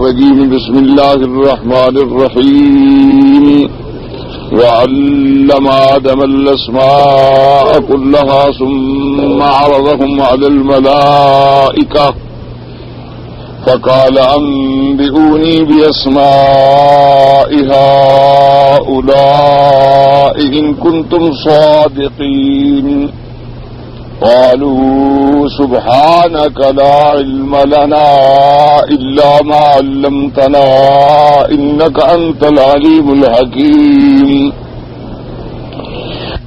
الرجيم بسم الله الرحمن الرحيم وعلم آدم الأسماء كلها ثم عرضهم على الملائكة فقال أنبئوني بأسماء هؤلاء إن كنتم صادقين قالوا سبحانك لا علم لنا إلا ما علمتنا إنك أنت العليم الحكيم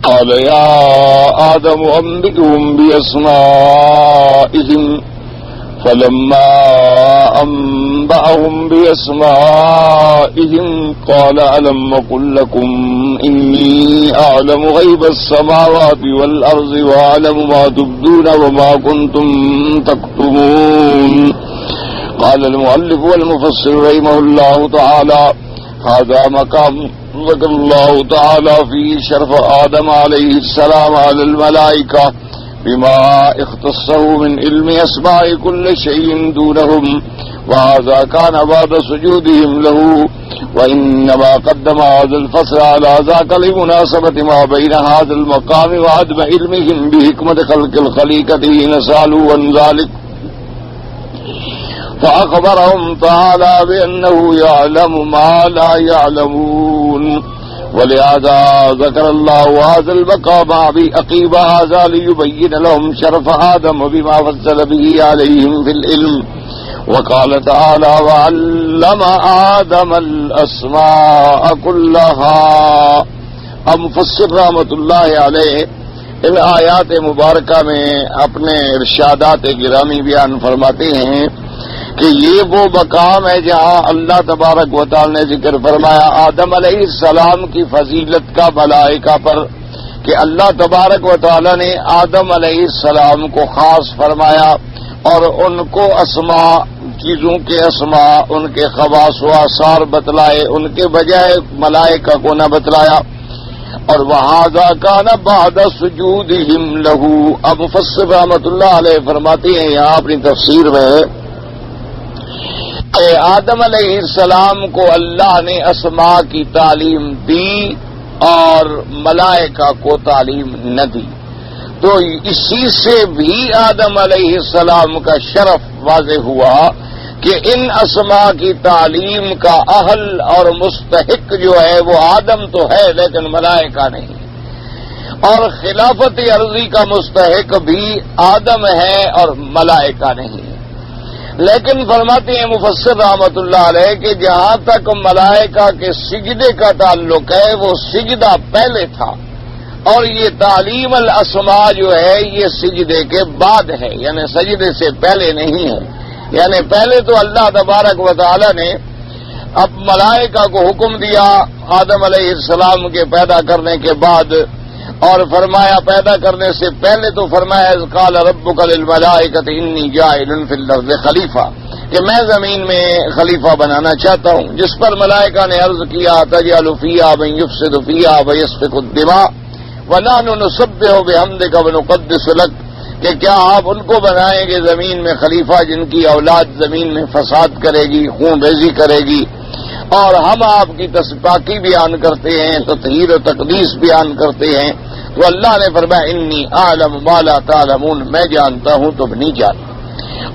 قال يا آدم أنبئهم بأسمائهم فلما أنبأهم بأسمائهم قال ألم أقل لكم إني أعلم غيب السماوات والأرض وأعلم ما تبدون وما كنتم تكتمون قال المؤلف والمفسر رحمه الله تعالى هذا مقام ذكر الله تعالى فيه شرف آدم عليه السلام على الملائكة بما اختصه من علم أسماء كل شيء دونهم وهذا كان بعد سجودهم له وإنما قدم هذا الفصل على ذاك لمناسبة ما بين هذا المقام وعدم علمهم بحكمة خلق الخليقة حين سألوا عن ذلك فأخبرهم تعالى بأنه يعلم ما لا يعلمون ولهذا ذكر الله هذا المقام عقيب هذا ليبين لهم شرف آدم بما فضل به عليهم في العلم وقال تعالى وعلم آدم الأسماء كلها. اب مفسر رحمۃ اللہ علیہ ان آیات مبارکہ میں اپنے ارشادات گرامی بیان فرماتے ہیں کہ یہ وہ مقام ہے جہاں اللہ تبارک و تعالی نے ذکر فرمایا آدم علیہ السلام کی فضیلت کا ملائکہ پر کہ اللہ تبارک و تعالی نے آدم علیہ السلام کو خاص فرمایا اور ان کو اسماء چیزوں کے اسماء ان کے خواص و آثار بتلائے، ان کے بجائے ملائکہ کو نہ بتلایا. اور وَهَذَا كَانَ بَعْدَ سُجُودِهِمْ لَهُ. اب مفسر رحمۃ اللہ علیہ فرماتے ہیں یہاں اپنی تفسیر میں کہ آدم علیہ السلام کو اللہ نے اسماء کی تعلیم دی اور ملائکہ کو تعلیم نہ دی، تو اسی سے بھی آدم علیہ السلام کا شرف واضح ہوا کہ ان اسماء کی تعلیم کا اہل اور مستحق جو ہے وہ آدم تو ہے لیکن ملائکہ نہیں، اور خلافت عرضی کا مستحق بھی آدم ہے اور ملائکہ نہیں. لیکن فرماتے ہیں مفسر رحمۃ اللہ علیہ کہ جہاں تک ملائکہ کے سجدے کا تعلق ہے وہ سجدہ پہلے تھا اور یہ تعلیم الاسماء جو ہے یہ سجدے کے بعد ہے، یعنی سجدے سے پہلے نہیں ہے. یعنی پہلے تو اللہ تبارک و تعالی نے اب ملائکہ کو حکم دیا آدم علیہ السلام کے پیدا کرنے کے بعد، اور فرمایا پیدا کرنے سے پہلے تو فرمایا قال ربک للملائکۃ انی جاعل فی الارض خلیفہ کہ میں زمین میں خلیفہ بنانا چاہتا ہوں، جس پر ملائکہ نے عرض کیا تجعل فیہا من یفسد فیہا ویسفک الدماء ونحن نسبح بحمدک ونقدس لک کہ کیا آپ ان کو بنائیں گے زمین میں خلیفہ جن کی اولاد زمین میں فساد کرے گی، خون ریزی کرے گی، اور ہم آپ کی پاکی بیان کرتے ہیں، تطہیر و تقدیس بیان کرتے ہیں. تو اللہ نے فرمایا انی اعلم ما لا تعلمون، میں جانتا ہوں تم نہیں جانتے.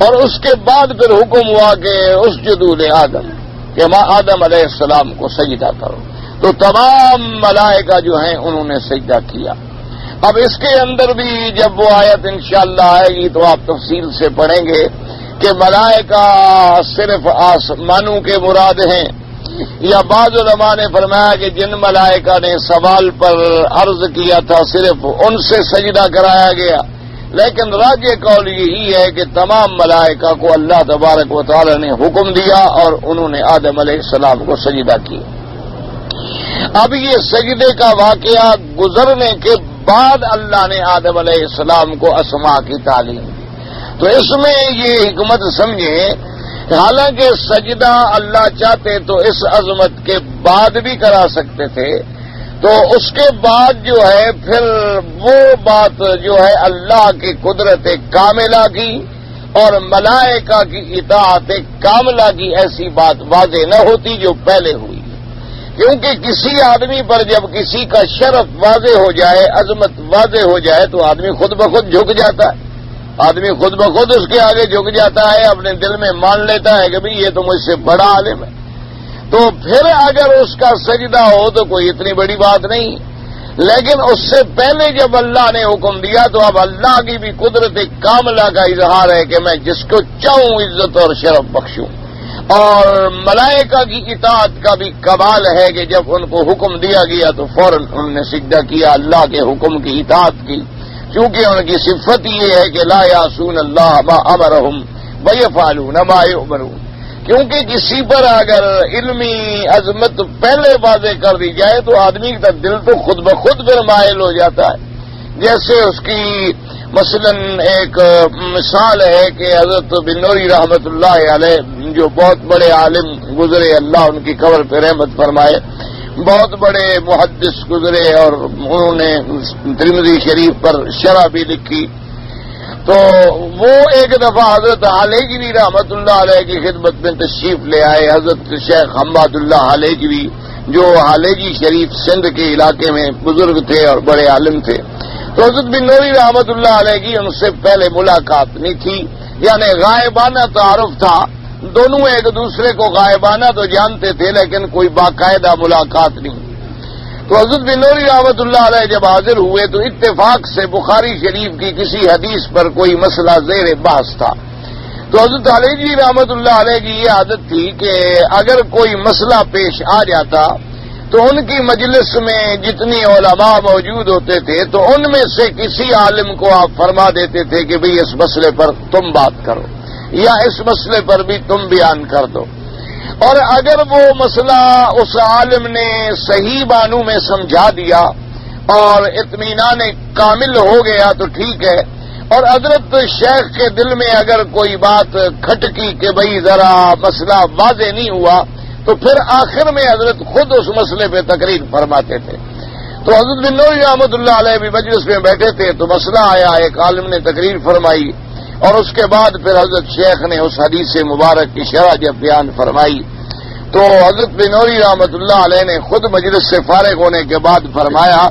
اور اس کے بعد پھر حکم ہوا کہ اسجدوا لآدم کہ آدم علیہ السلام کو سجدہ کرو، تو تمام ملائکہ جو ہیں انہوں نے سجدہ کیا. اب اس کے اندر بھی جب وہ آیت انشاءاللہ آئے گی تو آپ تفصیل سے پڑھیں گے کہ ملائکہ صرف آسمانوں کے مراد ہیں، یا بعض علماء نے فرمایا کہ جن ملائکہ نے سوال پر عرض کیا تھا صرف ان سے سجدہ کرایا گیا. لیکن راجح قول یہی ہے کہ تمام ملائکہ کو اللہ تبارک و تعالی نے حکم دیا اور انہوں نے آدم علیہ السلام کو سجدہ کیا. اب یہ سجدے کا واقعہ گزرنے کے بعد اللہ نے آدم علیہ السلام کو اسماء کی تعلیم دی. تو اس میں یہ حکمت سمجھیں، حالانکہ سجدہ اللہ چاہتے تو اس عظمت کے بعد بھی کرا سکتے تھے، تو اس کے بعد جو ہے پھر وہ بات جو ہے اللہ کی قدرت کاملہ کی اور ملائکہ کی اطاعت کاملہ کی ایسی بات واضح نہ ہوتی جو پہلے ہوئی، کیونکہ کسی آدمی پر جب کسی کا شرف واضح ہو جائے، عظمت واضح ہو جائے تو آدمی خود بخود جھک جاتا ہے، آدمی خود بخود اس کے آگے جھک جاتا ہے، اپنے دل میں مان لیتا ہے کہ بھئی یہ تو مجھ سے بڑا عالم ہے۔ تو پھر اگر اس کا سجدہ ہو تو کوئی اتنی بڑی بات نہیں، لیکن اس سے پہلے جب اللہ نے حکم دیا تو اب اللہ کی بھی قدرت کاملہ کا اظہار ہے کہ میں جس کو چاہوں عزت اور شرف بخشوں، اور ملائکہ کی اطاعت کا بھی کمال ہے کہ جب ان کو حکم دیا گیا تو فوراً انہوں نے سجدہ کیا، اللہ کے حکم کی اطاعت کی، چونکہ ان کی صفت یہ ہے کہ لا یعصون اللہ ما امرہم ویفعلون ما یؤمرون، کیونکہ کسی پر اگر علمی عظمت پہلے واضح کر دی جائے تو آدمی کا دل تو خود بخود پھر مائل ہو جاتا ہے۔ جیسے اس کی مثلا ایک مثال ہے کہ حضرت بنوری رحمت اللہ علیہ جو بہت بڑے عالم گزرے، اللہ ان کی قبر پہ رحمت فرمائے، بہت بڑے محدث گزرے، اور انہوں نے ترمذی شریف پر شرح بھی لکھی، تو وہ ایک دفعہ حضرت حلیجوی رحمت اللہ علیہ کی خدمت میں تشریف لے آئے، حضرت شیخ حماد اللہ حلیجوی جو حلیجی شریف سندھ کے علاقے میں بزرگ تھے اور بڑے عالم تھے۔ تو حضرت بنوری رحمت اللہ علیہ کی ان سے پہلے ملاقات نہیں تھی، یعنی غائبانہ تعارف تھا، دونوں ایک دوسرے کو غائبانہ تو جانتے تھے لیکن کوئی باقاعدہ ملاقات نہیں۔ تو حضرت بنوری رحمت اللہ علیہ جب حاضر ہوئے تو اتفاق سے بخاری شریف کی کسی حدیث پر کوئی مسئلہ زیر بحث تھا، تو حضرت حلیجوی رحمت اللہ علیہ کی یہ عادت تھی کہ اگر کوئی مسئلہ پیش آ جاتا تو ان کی مجلس میں جتنی علماء موجود ہوتے تھے تو ان میں سے کسی عالم کو آپ فرما دیتے تھے کہ بھئی اس مسئلے پر تم بات کرو یا اس مسئلے پر بھی تم بیان کر دو، اور اگر وہ مسئلہ اس عالم نے صحیح معنوں میں سمجھا دیا اور اطمینان کامل ہو گیا تو ٹھیک ہے، اور حضرت شیخ کے دل میں اگر کوئی بات کھٹکی کہ بھئی ذرا مسئلہ واضح نہیں ہوا تو پھر آخر میں حضرت خود اس مسئلے پہ تقریر فرماتے تھے۔ تو حضرت بنوری رحمت اللہ علیہ بھی مجلس میں بیٹھے تھے تو مسئلہ آیا، ایک عالم نے تقریر فرمائی اور اس کے بعد پھر حضرت شیخ نے اس حدیث مبارک کی شرح جب بیان فرمائی تو حضرت بنوری رحمت اللہ علیہ نے خود مجلس سے فارغ ہونے کے بعد فرمایا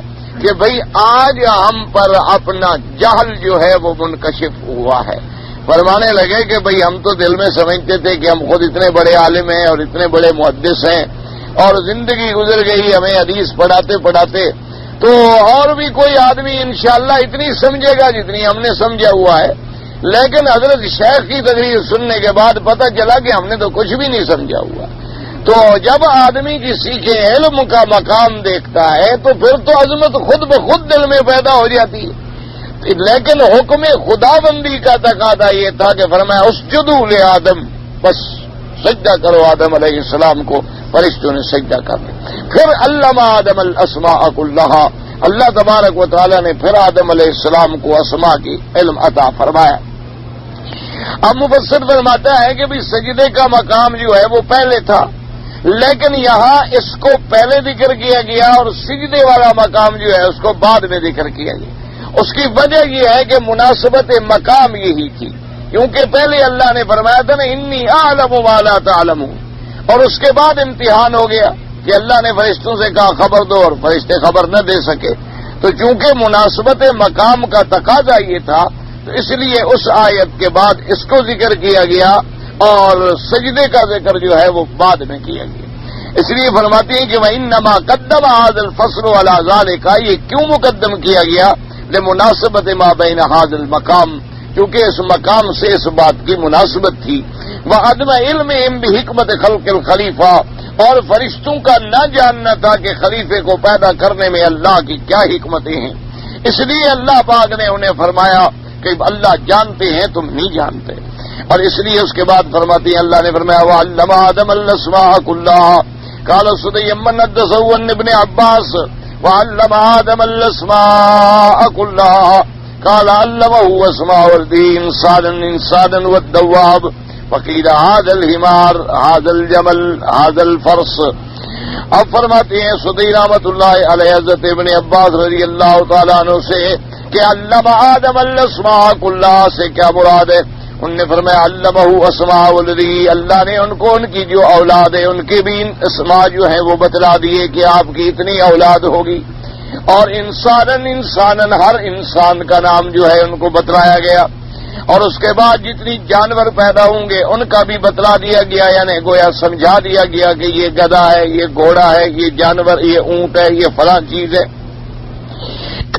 کہ بھئی آج ہم پر اپنا جہل جو ہے وہ منکشف ہوا ہے۔ فرمانے لگے کہ بھئی ہم تو دل میں سمجھتے تھے کہ ہم خود اتنے بڑے عالم ہیں اور اتنے بڑے محدث ہیں، اور زندگی گزر گئی ہمیں حدیث پڑھاتے پڑھاتے، تو اور بھی کوئی آدمی انشاءاللہ اتنی سمجھے گا جتنی ہم نے سمجھا ہوا ہے، لیکن حضرت شیخ کی تقریر سننے کے بعد پتہ چلا کہ ہم نے تو کچھ بھی نہیں سمجھا ہوا۔ تو جب آدمی کسی کے علم کا مقام دیکھتا ہے تو پھر تو عظمت خود بخود دل میں پیدا ہو جاتی ہے، لیکن حکم خدا بندی کا تقاضا یہ تھا کہ فرمایا اسجدوا لآدم، بس سجدہ کرو آدم علیہ السلام کو، فرشتوں نے سجدہ کر دیا۔ پھر علم آدم الاسماء کلھا، اللہ تبارک و تعالی نے پھر آدم علیہ السلام کو اسماء کی علم عطا فرمایا۔ اب مفسر فرماتا ہے کہ بھی سجدے کا مقام جو ہے وہ پہلے تھا، لیکن یہاں اس کو پہلے ذکر کیا گیا اور سجدے والا مقام جو ہے اس کو بعد میں ذکر کیا گیا۔ اس کی وجہ یہ ہے کہ مناسبت مقام یہی تھی، کیونکہ پہلے اللہ نے فرمایا تھا نا انی اعلم ما لا تعلمون، اور اس کے بعد امتحان ہو گیا کہ اللہ نے فرشتوں سے کہا خبر دو اور فرشتے خبر نہ دے سکے، تو چونکہ مناسبت مقام کا تقاضا یہ تھا تو اس لیے اس آیت کے بعد اس کو ذکر کیا گیا اور سجدے کا ذکر جو ہے وہ بعد میں کیا گیا۔ اس لیے فرماتے ہیں کہ وَإِنَّمَا قَدَّمَ هَذَا الْفَصْلُ عَلَى ذَلِكَ، یہ کیوں مقدم کیا گیا؟ لمناسبت ما بین هذا المقام، کیونکہ اس مقام سے اس بات کی مناسبت تھی۔ وعدم علمہم بحکمت خلق الخلیفہ، اور فرشتوں کا نہ جاننا تھا کہ خلیفے کو پیدا کرنے میں اللہ کی کیا حکمتیں ہیں، اس لیے اللہ پاک نے انہیں فرمایا کہ اللہ جانتے ہیں تم نہیں جانتے، اور اس لیے اس کے بعد فرماتی ہیں اللہ نے فرمایا وعلم آدم الاسماء کلھا، قال سدی من حدثه عن ابن عباس وعلم آدم الاسماء كلها قال علمه اسماء الدين انسانا والدواب وقيل هذا الحمار هذا الجمل هذا الفرس۔ اب فرماتے ہیں سدی رحمت اللہ علیہ حضرت ابن عباس رضی اللہ تعالیٰ عنہ سے کہ علم آدم الاسماء كلها سے کیا مراد ہے؟ ان نے فرمایا علمہ اسماء ولدی، اللہ نے ان کو ان کی جو اولاد ہے ان کے بھی اسماء جو ہیں وہ بتلا دیے کہ آپ کی اتنی اولاد ہوگی، اور انسانن ہر انسان کا نام جو ہے ان کو بتلایا گیا، اور اس کے بعد جتنی جانور پیدا ہوں گے ان کا بھی بتلا دیا گیا، یعنی گویا سمجھا دیا گیا کہ یہ گدھا ہے، یہ گھوڑا ہے، یہ جانور، یہ اونٹ ہے، یہ فلاں چیز ہے۔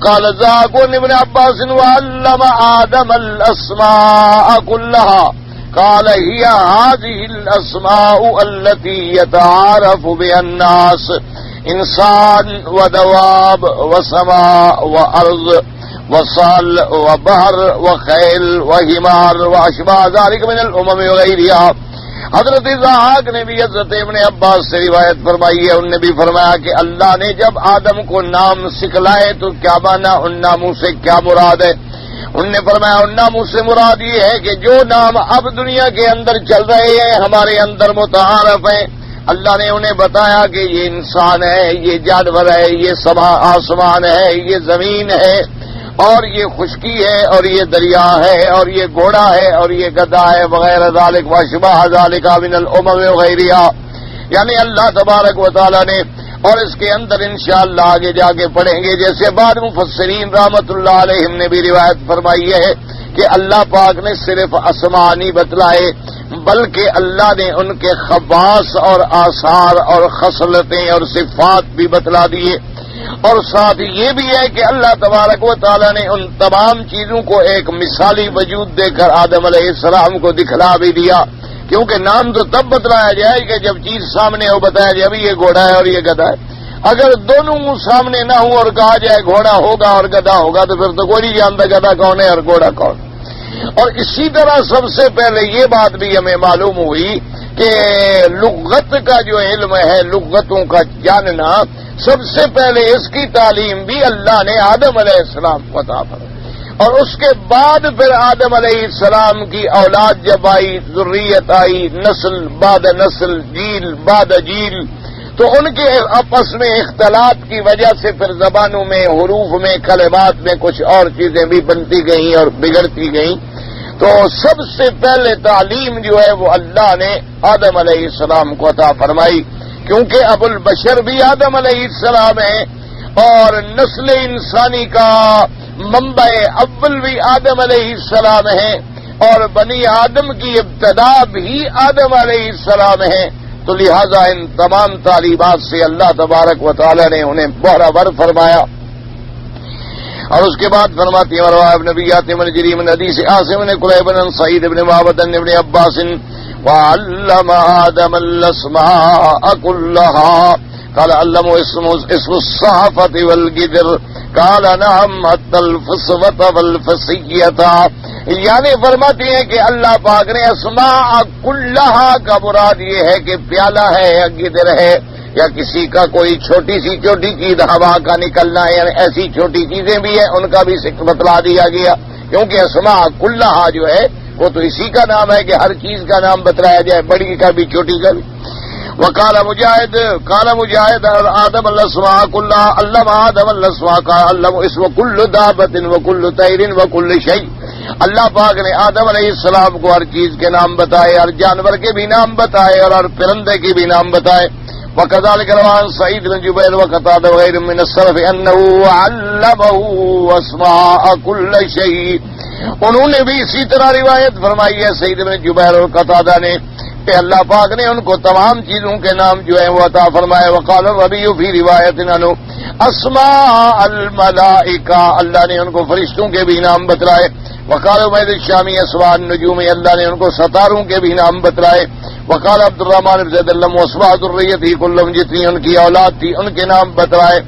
قال ذاكر ابن عباس وعلم آدم الأسماء كلها قال هي هذه الأسماء التي يتعارف بها الناس انسان ودواب وسماء وارض وصال وبحر وخيل وحمار واشباہ ذلك من الامم وغيرها۔ حضرت ضحاک نے بھی حضرت ابن عباس سے روایت فرمائی ہے، ان نے بھی فرمایا کہ اللہ نے جب آدم کو نام سکھلائے تو کیا مانا، ان ناموں سے کیا مراد ہے؟ ان نے فرمایا ان ناموں سے مراد یہ ہے کہ جو نام اب دنیا کے اندر چل رہے ہیں ہمارے اندر متعارف ہیں، اللہ نے انہیں بتایا کہ یہ انسان ہے، یہ جانور ہے، یہ آسمان ہے، یہ زمین ہے، اور یہ خشکی ہے، اور یہ دریا ہے، اور یہ گھوڑا ہے، اور یہ گدھا ہے، وغیرہ ذالک واشباہ ذالک من الامم وغیرہا۔ یعنی اللہ تبارک و تعالی نے، اور اس کے اندر انشاءاللہ آگے جا کے پڑھیں گے، جیسے بعد مفسرین رحمت اللہ علیہم نے بھی روایت فرمائی ہے کہ اللہ پاک نے صرف اسماء نہیں بتلائے بلکہ اللہ نے ان کے خواص اور آثار اور خصلتیں اور صفات بھی بتلا دیے، اور ساتھ یہ بھی ہے کہ اللہ تبارک و تعالیٰ نے ان تمام چیزوں کو ایک مثالی وجود دے کر آدم علیہ السلام کو دکھلا بھی دیا، کیونکہ نام تو تب بتلایا جائے کہ جب چیز سامنے ہو، بتایا جائے ابھی یہ گھوڑا ہے اور یہ گدھا ہے۔ اگر دونوں سامنے نہ ہوں اور کہا جائے گھوڑا ہوگا اور گدھا ہوگا تو پھر تو کوئی نہیں جانتا گدھا کون ہے اور گھوڑا کون۔ اور اسی طرح سب سے پہلے یہ بات بھی ہمیں معلوم ہوئی کہ لغت کا جو علم ہے، لغتوں کا جاننا، سب سے پہلے اس کی تعلیم بھی اللہ نے آدم علیہ السلام کو عطا فرمائی، اور اس کے بعد پھر آدم علیہ السلام کی اولاد جب آئی، ذریت آئی، نسل بعد نسل، جیل بعد جیل، تو ان کے آپس میں اختلاط کی وجہ سے پھر زبانوں میں، حروف میں، کلمات میں کچھ اور چیزیں بھی بنتی گئیں اور بگڑتی گئیں۔ تو سب سے پہلے تعلیم جو ہے وہ اللہ نے آدم علیہ السلام کو عطا فرمائی، کیونکہ ابو البشر بھی آدم علیہ السلام ہیں، اور نسل انسانی کا منبع اول بھی آدم علیہ السلام ہیں، اور بنی آدم کی ابتدا بھی آدم علیہ السلام ہیں، تو لہذا ان تمام تعلیمات سے اللہ تبارک و تعالی نے انہیں بہرور فرمایا۔ اور اس کے بعد فرماتی ہے رواه ابن نبیات من جری من حدیث عاصم بن قلیب بن سعید بن معبد بن ابن عباس وعلم آدم الاسماء كلها قال علم اسم الصحفة والقدر قال نعم حتى الفصوة والفصية۔ یعنی فرماتی ہیں کہ اللہ پاک نے اسماء کلہا کا مراد یہ ہے کہ پیالہ ہے یا گدر ہے یا کسی کا کوئی چھوٹی سی چھوٹی چیز ہوا کا نکلنا ہے، یعنی ایسی چھوٹی چیزیں بھی ہیں ان کا بھی بتلا دیا گیا، کیونکہ اسماء کلہا جو ہے وہ تو اسی کا نام ہے کہ ہر چیز کا نام بتلایا جائے، بڑی کا بھی چھوٹی کا بھی۔ وقال مجاہد آدم الاسماء کلہا علم آدم الاسماء قال علم اسم کل دابۃ وکل طیر وکل شیء۔ اللہ پاک نے آدم علیہ السلام کو ہر چیز کے نام بتائے، ہر جانور کے بھی نام بتائے اور ہر پرندے کے بھی نام بتائے۔ وكذلك رواه سعيد بن جبير وقتادة وغير من السلف أنه علمه أسماء كل شيء۔ انہوں نے بھی اسی طرح روایت فرمائی ہے سعید بن جبیر اور قتادہ نے کہ اللہ پاک نے ان کو تمام چیزوں کے نام جو ہیں وہ عطا فرمائے۔ وقال الربيع في رواية عنه اسماء الملائکہ، اللہ نے ان کو فرشتوں کے بھی نام بتلائے۔ وقال عبید الشامی اسماء النجوم، اللہ نے ان کو ستاروں کے بھی نام بتلائے۔ وقال عبد الرحمن بن زید اللہ واسماء ذریته كلهم، جتنی ان کی اولاد تھی ان کے نام بتلائے۔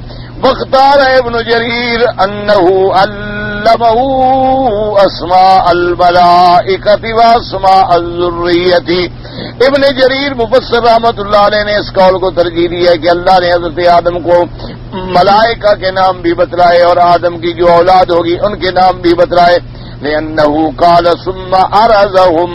واختار ابن جریر انه علمه اسماء الملائکۃ واسماء الذریۃ۔ ابن جریر مفسر رحمت اللہ علیہ نے اس قول کو ترجیح دی ہے کہ اللہ نے حضرت آدم کو ملائکہ کے نام بھی بتلائے اور آدم کی جو اولاد ہوگی ان کے نام بھی بتلائے، لأنه قال ثم أرزهم،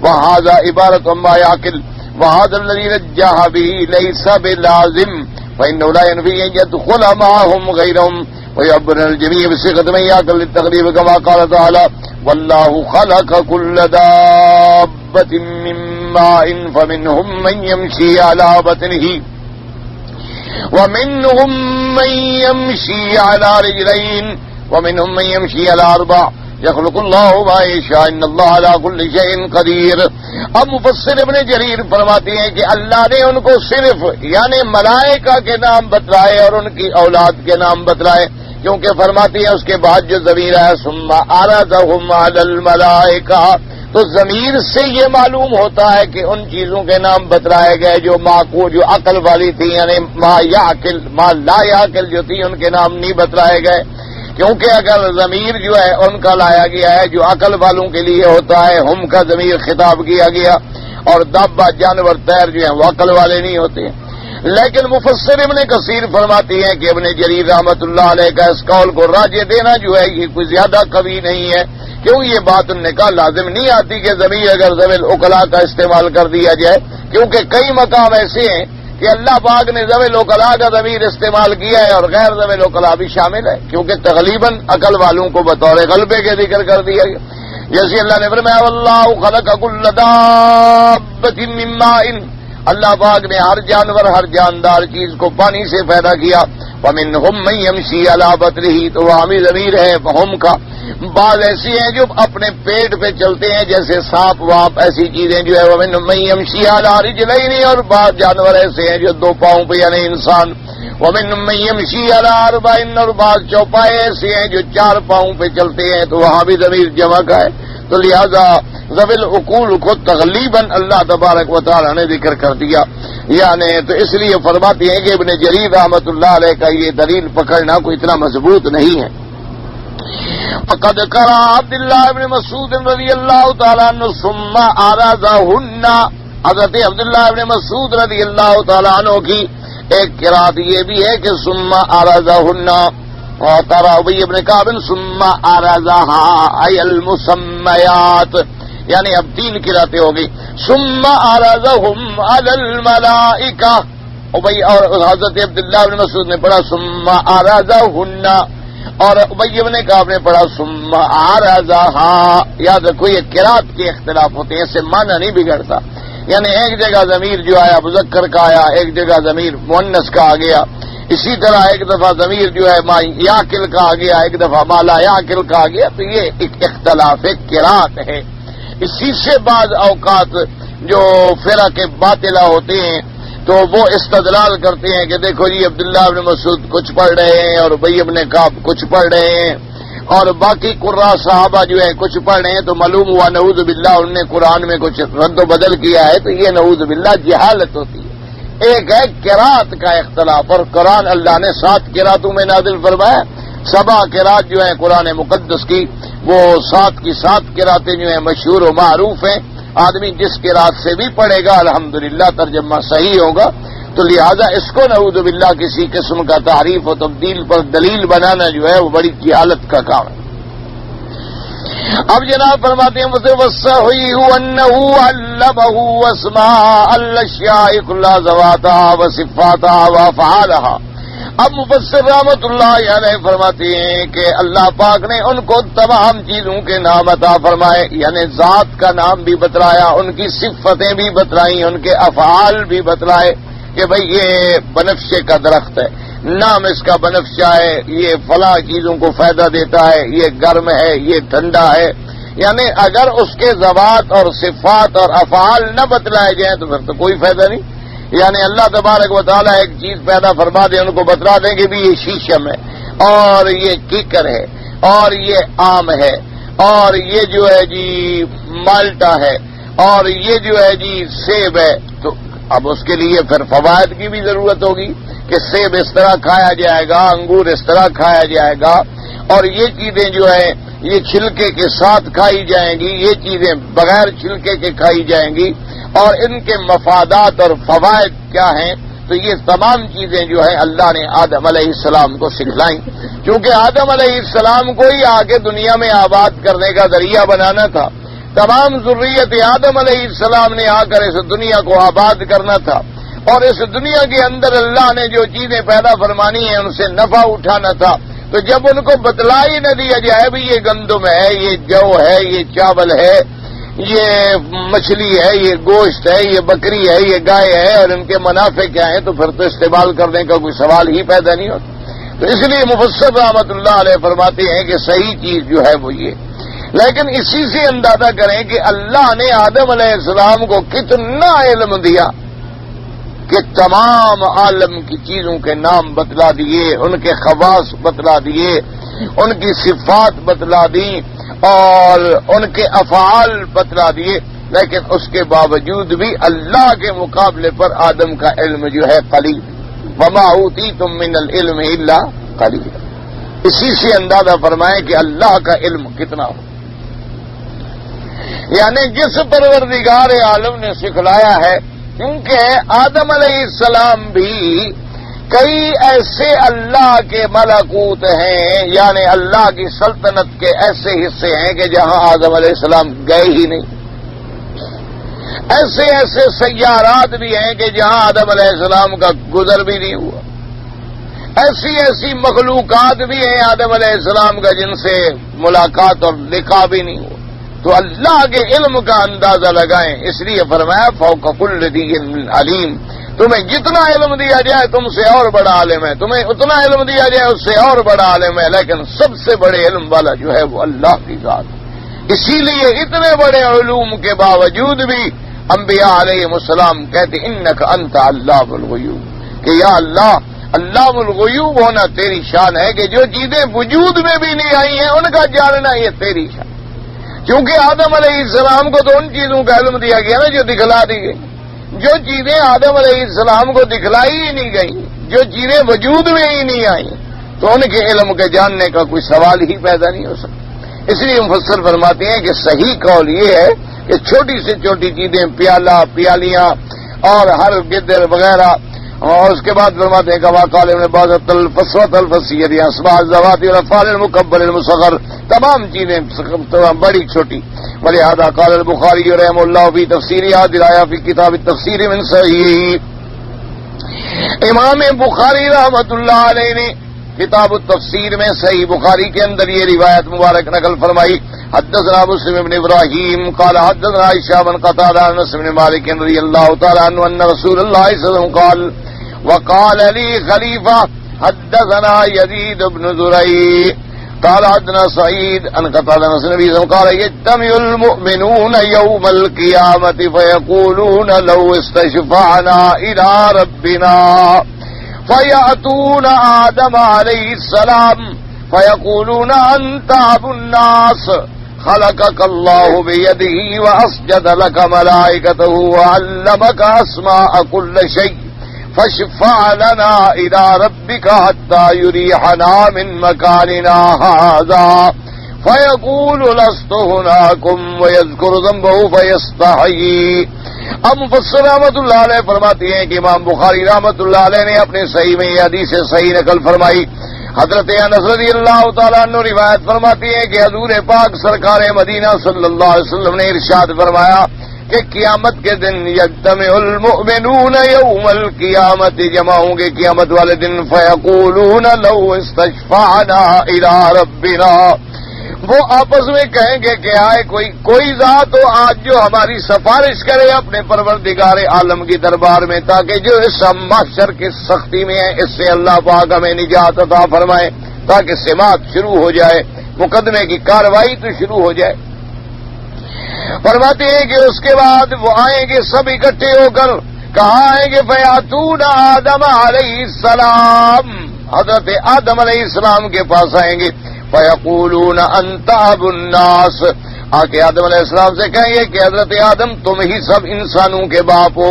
وهذا عبارة عما يعقل، وهذا الذي رجح به ليس بلازم، فإنه لا ينفي أن يدخل معهم غيرهم، ويعبرن الجميع بصيغة من يعقل للتغليب كما قال تعالى والله خلق كل دابة من ماء فمنهم من يمشي على بطنه ومنهم من يمشي على رجلين ومنهم من يمشي على أربع يخلق الله ما يشاء ان اللہ علی کل شیء قدیر. اب مفسر ابن جریر فرماتے ہیں کہ اللہ نے ان کو صرف یعنی ملائکہ کے نام بتلائے اور ان کی اولاد کے نام بتلائے، کیونکہ فرماتی ہیں اس کے بعد جو ضمیر ہے ثم عرضهم علی الملائکہ، تو ضمیر سے یہ معلوم ہوتا ہے کہ ان چیزوں کے نام بتلائے گئے جو جو عقل والی تھی، یعنی ما لا یعقل جو تھی ان کے نام نہیں بتلائے گئے، کیونکہ اگر ضمیر جو ہے ان کا لایا گیا ہے جو عقل والوں کے لیے ہوتا ہے، ہم کا ضمیر خطاب کیا گیا، اور دابہ جانور طیر جو ہیں وہ عقل والے نہیں ہوتے ہیں. لیکن مفسر ابن کثیر فرماتی ہیں کہ ابن جریر رحمت اللہ علیہ کا اس قول کو راجع دینا جو ہے یہ کوئی زیادہ قوی نہیں ہے، کیوں یہ بات ان نے کہا لازم نہیں آتی کہ ضمیر اگر ذوی العقلاء کا استعمال کر دیا جائے، کیونکہ کئی مقام ایسے ہیں کہ اللہ پاک نے ذوی العقلاء کا ضمیر استعمال کیا ہے اور غیر ذوی العقلاء بھی شامل ہے، کیونکہ تغلیباً عقل والوں کو بطور غلبے کے ذکر کر دیا گیا. جیسے اللہ نے فرمایا واللہ خلق کل دابۃ من ماء، اللہ پاک نے ہر جانور ہر جاندار چیز کو پانی سے پیدا کیا. ومنہم من یمشی علی بطنہ، تو وہاں بھی ضمیر ہے ہم کا. بعض ایسی ہیں جو اپنے پیٹ پہ چلتے ہیں جیسے سانپ وانپ ایسی چیزیں جو ہے ومنہم من یمشی علی رجلین، اور بعض جانور ایسے ہیں جو دو پاؤں پہ یعنی انسان. ومنہم من یمشی علی اربع، اور بعض چوپائے ایسے ہیں جو چار پاؤں پہ چلتے ہیں، تو وہاں بھی ضمیر جمع کا ہے. تو لہذا ذوی العقول کو تغلیباً اللہ تبارک و تعالی نے ذکر کر دیا، یعنی تو اس لیے فرماتے ہیں کہ ابن جریر رحمت اللہ علیہ کا یہ دلیل پکڑنا کوئی اتنا مضبوط نہیں ہے. فقد قرأ عبداللہ ابن مسعود رضی اللہ تعالیٰ عنہ ثم عرضہن، حضرت عبداللہ ابن مسعود رضی اللہ تعالیٰ عنہ کی ایک قرأت یہ بھی ہے کہ ثم عرضہن، اور ترى ابی ابن کعب ثم عرضها ای المسمیات، یعنی اب تین قرأتیں ہوگی. ثم عرضهم علی الملائکہ، ابی اور حضرت عبداللہ ابن مسعود نے پڑھا ثم عرضہن، اور ابی ابن کعب نے پڑھا ثم عرضها. یاد رکھو یہ قرأت کے اختلاف ہوتے ہیں، اس سے معنی نہیں بگڑتا. یعنی ایک جگہ ضمیر جو آیا مذکر کا آیا، ایک جگہ ضمیر مؤنث کا آ گیا. اسی طرح ایک دفعہ ضمیر جو ہے ما یعقل کا آ گیا، ایک دفعہ ما لا یعقل کا آ گیا. تو یہ ایک اختلاف قرأت ہے. اسی سے بعض اوقات جو فرق باطلہ ہوتے ہیں تو وہ استدلال کرتے ہیں کہ دیکھو جی عبداللہ ابن مسعود کچھ پڑھ رہے ہیں اور ابی ابن کعب کچھ پڑھ رہے ہیں اور باقی قراء صحابہ جو ہے کچھ پڑھ رہے ہیں، تو معلوم ہوا نعوذ باللہ انہوں نے قرآن میں کچھ رد و بدل کیا ہے. تو یہ نعوذ باللہ جہالت ہوتی ہے. ایک ہے قرأت کا اختلاف، اور قرآن اللہ نے 7 قرأتوں میں نازل فرمایا. 7 قرأت جو ہیں قرآن مقدس کی، وہ 7 کی 7 قرأتیں جو ہیں مشہور و معروف ہیں. آدمی جس قرأت سے بھی پڑھے گا الحمدللہ ترجمہ صحیح ہوگا. تو لہذا اس کو نعوذ باللہ کسی قسم کا تحریف و تبدیل پر دلیل بنانا جو ہے وہ بڑی جہالت کا کام ہے. اب جناب فرماتے ہیں وَالصَّحِيحُ أَنَّهُ عَلَّمَهُ أَسْمَاءَ الْأَشْيَاءِ كُلَّهَا ذَوَاتَهَا وَصِفَاتَهَا وَأَفْعَالَهَا. اب مفسر رحمت اللہ علیہ فرماتے ہیں کہ اللہ پاک نے ان کو تمام چیزوں کے نام عطا فرمائے، یعنی ذات کا نام بھی بتلایا، ان کی صفتیں بھی بتلائیں، ان کے افعال بھی بتلائے کہ بھئی یہ بنفشے کا درخت ہے، نام اس کا بنفشہ ہے، یہ فلاں چیزوں کو فائدہ دیتا ہے، یہ گرم ہے، یہ ٹھنڈا ہے. یعنی اگر اس کے ذوات اور صفات اور افعال نہ بتلائے جائیں تو پھر تو کوئی فائدہ نہیں. یعنی اللہ تبارک و تعالیٰ ایک چیز پیدا فرما دے، ان کو بتلا دیں کہ بھی یہ شیشم ہے اور یہ کیکر ہے اور یہ آم ہے اور یہ جو ہے جی مالٹا ہے اور یہ جو ہے جی سیب ہے. تو اب اس کے لیے پھر فوائد کی بھی ضرورت ہوگی کہ سیب اس طرح کھایا جائے گا، انگور اس طرح کھایا جائے گا، اور یہ چیزیں جو ہے یہ چھلکے کے ساتھ کھائی جائیں گی، یہ چیزیں بغیر چھلکے کے کھائی جائیں گی، اور ان کے مفادات اور فوائد کیا ہیں. تو یہ تمام چیزیں جو ہے اللہ نے آدم علیہ السلام کو سکھلائیں، کیونکہ آدم علیہ السلام کو ہی آگے دنیا میں آباد کرنے کا ذریعہ بنانا تھا. تمام ذریت آدم علیہ السلام نے آ کر اس دنیا کو آباد کرنا تھا، اور اس دنیا کے اندر اللہ نے جو چیزیں پیدا فرمانی ہیں ان سے نفع اٹھانا تھا. تو جب ان کو بتلا ہی نہ دیا جائے بھی یہ گندم ہے، یہ جو ہے، یہ چاول ہے، یہ مچھلی ہے، یہ گوشت ہے، یہ بکری ہے، یہ گائے ہے، اور ان کے منافع کیا ہیں، تو پھر تو استعمال کرنے کا کوئی سوال ہی پیدا نہیں ہوتا۔ تو اس لیے مفسر رحمۃ اللہ علیہ فرماتے ہیں کہ صحیح چیز جو ہے وہ یہ، لیکن اسی سے اندازہ کریں کہ اللہ نے آدم علیہ السلام کو کتنا علم دیا کہ تمام عالم کی چیزوں کے نام بتلا دیے، ان کے خواص بتلا دیے، ان کی صفات بتلا دی اور ان کے افعال بتلا دیے، لیکن اس کے باوجود بھی اللہ کے مقابلے پر آدم کا علم جو ہے قلیل، وما اوتیتم من العلم الا قلیل۔ اسی سے اندازہ فرمائیں کہ اللہ کا علم کتنا ہو، یعنی جس پروردگار عالم نے سکھلایا ہے، کیونکہ آدم علیہ السلام بھی کئی ایسے اللہ کے ملکوت ہیں، یعنی اللہ کی سلطنت کے ایسے حصے ہیں کہ جہاں آدم علیہ السلام گئے ہی نہیں، ایسے ایسے سیارات بھی ہیں کہ جہاں آدم علیہ السلام کا گزر بھی نہیں ہوا، ایسی ایسی مخلوقات بھی ہیں آدم علیہ السلام کا جن سے ملاقات اور لقاء بھی نہیں ہوا۔ تو اللہ کے علم کا اندازہ لگائیں، اس لیے فرمایا فوق کل ذی علم علیم، تمہیں جتنا علم دیا جائے تم سے اور بڑا عالم ہے، تمہیں اتنا علم دیا جائے اس سے اور بڑا عالم ہے، لیکن سب سے بڑے علم والا جو ہے وہ اللہ کی ذات ہے۔ اسی لیے اتنے بڑے علوم کے باوجود بھی انبیاء علیہ السلام کہتے انک انت علام الغیوب، کہ یا اللہ، علام الغیوب ہونا تیری شان ہے کہ جو چیزیں وجود میں بھی نہیں آئی ہیں ان کا جاننا یہ تیری شان، کیونکہ آدم علیہ السلام کو تو ان چیزوں کا علم دیا گیا نا جو دکھلا دی گئی، جو چیزیں آدم علیہ السلام کو دکھلائی ہی نہیں گئی، جو چیزیں وجود میں ہی نہیں آئی، تو ان کے علم کے جاننے کا کوئی سوال ہی پیدا نہیں ہو سکتا۔ اس لیے مفسر فرماتے ہیں کہ صحیح قول یہ ہے کہ چھوٹی سے چھوٹی چیزیں، پیالہ، پیالیاں اور ہر گدر وغیرہ، اور اس کے بعد فرماتے ہیں کہ قال ابن باز الفصوۃ الفصیۃ اسماء الذوات والافعال المکبر المصغر، تمام چیزیں بڑی چھوٹی۔ ولہذا قال البخاری رحمہ اللہ فی تفسیر هذه الآیہ فی کتاب التفسیر من صحیح، امام بخاری رحمۃ اللہ علیہ نے کتاب التفسیر میں صحیح بخاری کے اندر یہ روایت مبارک نقل فرمائی، حدثنا مسلم بن ابراہیم قال حدثنا عائشہ بن قتادہ عن انس بن مالک رضی اللہ تعالی عنہ ان رسول اللہ صلی اللہ علیہ وسلم قال وقال لي خلیفہ حدثنا یزید بن زريع قال حدثنا سعید ان قتادہ عن النبی صلی اللہ علیہ وسلم قال يجتمع المؤمنون يوم القيامة فيقولون لو استشفعنا إلى ربنا فيأتون آدم عليه السلام فيقولون أنت أبو الناس خلقك الله بيده وأسجد لك ملائكته وعلمك أسماء كل شيء فاشفع لنا إلى ربك حتى يريحنا من مكاننا هذا فيقول لست هناكم ويذكر ذنبه فيستحيي۔ اب مفسر رحمۃ اللہ علیہ فرماتے ہیں کہ امام بخاری رحمۃ اللہ علیہ نے اپنے صحیح میں یہ حدیث صحیح نقل فرمائی۔ حضرت انس رضی اللہ تعالیٰ عنہ روایت فرماتی ہے کہ حضور پاک سرکار مدینہ صلی اللہ علیہ وسلم نے ارشاد فرمایا کہ قیامت کے دن یجتمع المؤمنون یوم القیامت، جمع ہوں گے قیامت والے دن، فیقولون لو استشفعنا الی ربنا، وہ آپس میں کہیں گے کہ آئے کوئی ذات ہو آج جو ہماری سفارش کرے اپنے پروردگار عالم کی دربار میں، تاکہ جو اس محشر کی سختی میں ہے اس سے اللہ پاک ہمیں نجات عطا فرمائے، تاکہ سماعت شروع ہو جائے، مقدمے کی کارروائی تو شروع ہو جائے۔ فرماتے ہیں کہ اس کے بعد وہ آئیں گے سب اکٹھے ہو کر، کہاں آئیں گے؟ فیاتون آدم علیہ السلام، حضرت آدم علیہ السلام کے پاس آئیں گے، فیقولون انت ابو الناس، آ کے آدم علیہ السلام سے کہیں گے کہ حضرت آدم تم ہی سب انسانوں کے باپ ہو،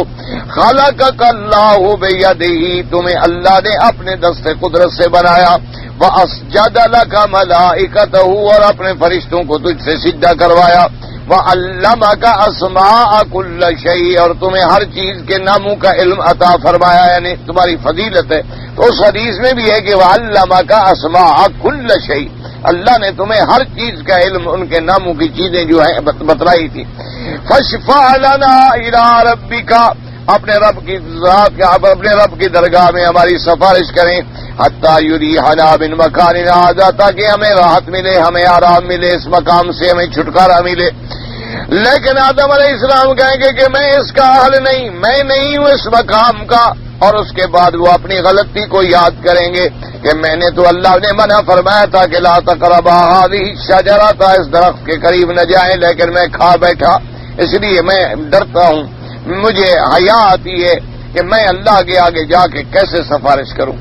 خلقک اللہ بیدہ، تمہیں اللہ نے اپنے دست قدرت سے بنایا، واسجد لک ملائکتہ، اور اپنے فرشتوں کو تجھ سے سجدہ کروایا، وعلمک اسماء کل شیء، اور تمہیں ہر چیز کے ناموں کا علم عطا فرمایا، یعنی تمہاری فضیلت ہے۔ تو اس حدیث میں بھی ہے کہ وعلمک اسماء کل شیء، اللہ نے تمہیں ہر چیز کا علم، ان کے ناموں کی چیزیں جو ہیں بتلائی تھی۔ فاشفع لنا الی ربک، اپنے رب کی ذات کے اپنے رب کی درگاہ میں ہماری سفارش کریں حتی یریحنا من مکان ھذا، تاکہ ہمیں راحت ملے، ہمیں آرام ملے، اس مقام سے ہمیں چھٹکارا ملے۔ لیکن آدم علیہ السلام کہیں گے کہ میں اس کا اہل نہیں، میں نہیں ہوں اس مقام کا، اور اس کے بعد وہ اپنی غلطی کو یاد کریں گے کہ میں نے تو اللہ نے منع فرمایا تھا کہ لا تقربا هذه الشجرة، تھا اس درخت کے قریب نہ جائیں، لیکن میں کھا بیٹھا، اس لیے میں ڈرتا ہوں، مجھے حیا آتی ہے کہ میں اللہ کے آگے جا کے کیسے سفارش کروں۔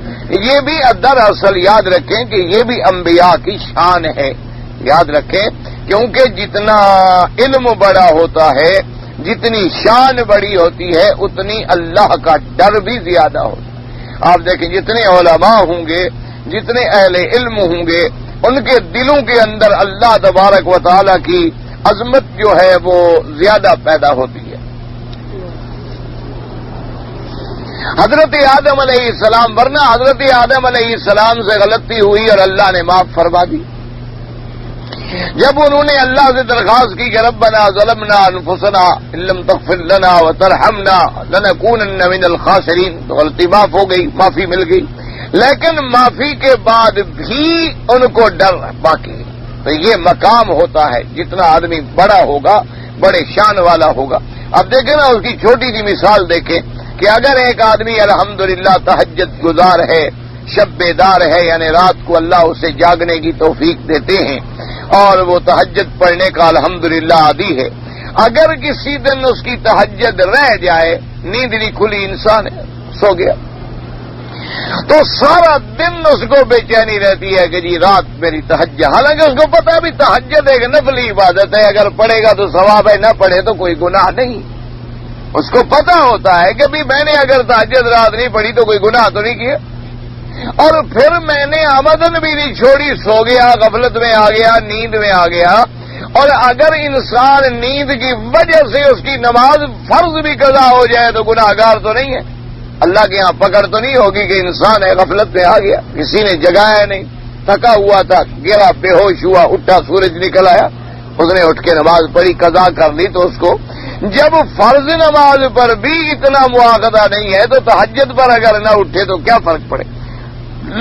یہ بھی دراصل یاد رکھیں کہ یہ بھی انبیاء کی شان ہے، یاد رکھیں، کیونکہ جتنا علم بڑا ہوتا ہے، جتنی شان بڑی ہوتی ہے، اتنی اللہ کا ڈر بھی زیادہ ہوتا ہے۔ آپ دیکھیں جتنے علماء ہوں گے، جتنے اہل علم ہوں گے، ان کے دلوں کے اندر اللہ تبارک و تعالی کی عظمت جو ہے وہ زیادہ پیدا ہوتی ہے۔ حضرت آدم علیہ السلام، ورنہ حضرت آدم علیہ السلام سے غلطی ہوئی اور اللہ نے معاف فرما دی۔ جب انہوں نے اللہ سے درخواست کی کہ ربنا ظلمنا انفسنا ان لم تغفر لنا وترحمنا لنکونن من الخاسرین، تو غلطی معاف ہو گئی، معافی مل گئی، لیکن معافی کے بعد بھی ان کو ڈر باقی ہے۔ تو یہ مقام ہوتا ہے، جتنا آدمی بڑا ہوگا، بڑے شان والا ہوگا۔ اب دیکھیں نا، اس کی چھوٹی سی مثال دیکھیں کہ اگر ایک آدمی الحمدللہ تہجد گزار ہے، شب بیدار ہے، یعنی رات کو اللہ اسے جاگنے کی توفیق دیتے ہیں اور وہ تہجد پڑھنے کا الحمدللہ عادی ہے، اگر کسی دن اس کی تہجد رہ جائے، نیند نہیں کھلی، انسان ہے، سو گیا، تو سارا دن اس کو بے چینی رہتی ہے کہ جی رات میری تہجد، حالانکہ اس کو پتا ہے بھی تہجد ایک نفلی عبادت ہے، اگر پڑھے گا تو ثواب ہے، نہ پڑھے تو کوئی گناہ نہیں۔ اس کو پتا ہوتا ہے کہ بھی میں نے اگر تہجد رات نہیں پڑھی تو کوئی گناہ تو نہیں کیا، اور پھر میں نے آمدن بھی نہیں چھوڑی، سو گیا، غفلت میں آ گیا، نیند میں آ گیا، اور اگر انسان نیند کی وجہ سے اس کی نماز فرض بھی قضا ہو جائے تو گناہگار تو نہیں ہے، اللہ کے ہاں پکڑ تو نہیں ہوگی کہ انسان ہے غفلت میں آ گیا، کسی نے جگایا نہیں، تھکا ہوا تھا، گرا، بے ہوش ہوا، اٹھا، سورج نکل آیا، اس نے اٹھ کے نماز پڑھی، قضا کر لی، تو اس کو جب فرض نماز پر بھی اتنا مواخذہ نہیں ہے تو تہجد پر اگر نہ اٹھے تو کیا فرق پڑے؟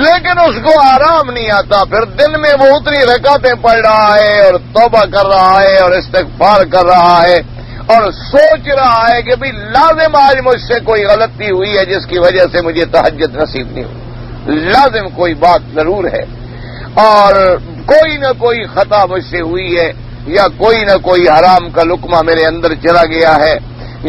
لیکن اس کو آرام نہیں آتا، پھر دن میں وہ اتنی رکعتیں پڑھ رہا ہے اور توبہ کر رہا ہے اور استغفار کر رہا ہے اور سوچ رہا ہے کہ بھی لازم آج مجھ سے کوئی غلطی ہوئی ہے جس کی وجہ سے مجھے تہجد نصیب نہیں ہوئی، لازم کوئی بات ضرور ہے اور کوئی نہ کوئی خطا مجھ سے ہوئی ہے، یا کوئی نہ کوئی حرام کا لقمہ میرے اندر چلا گیا ہے،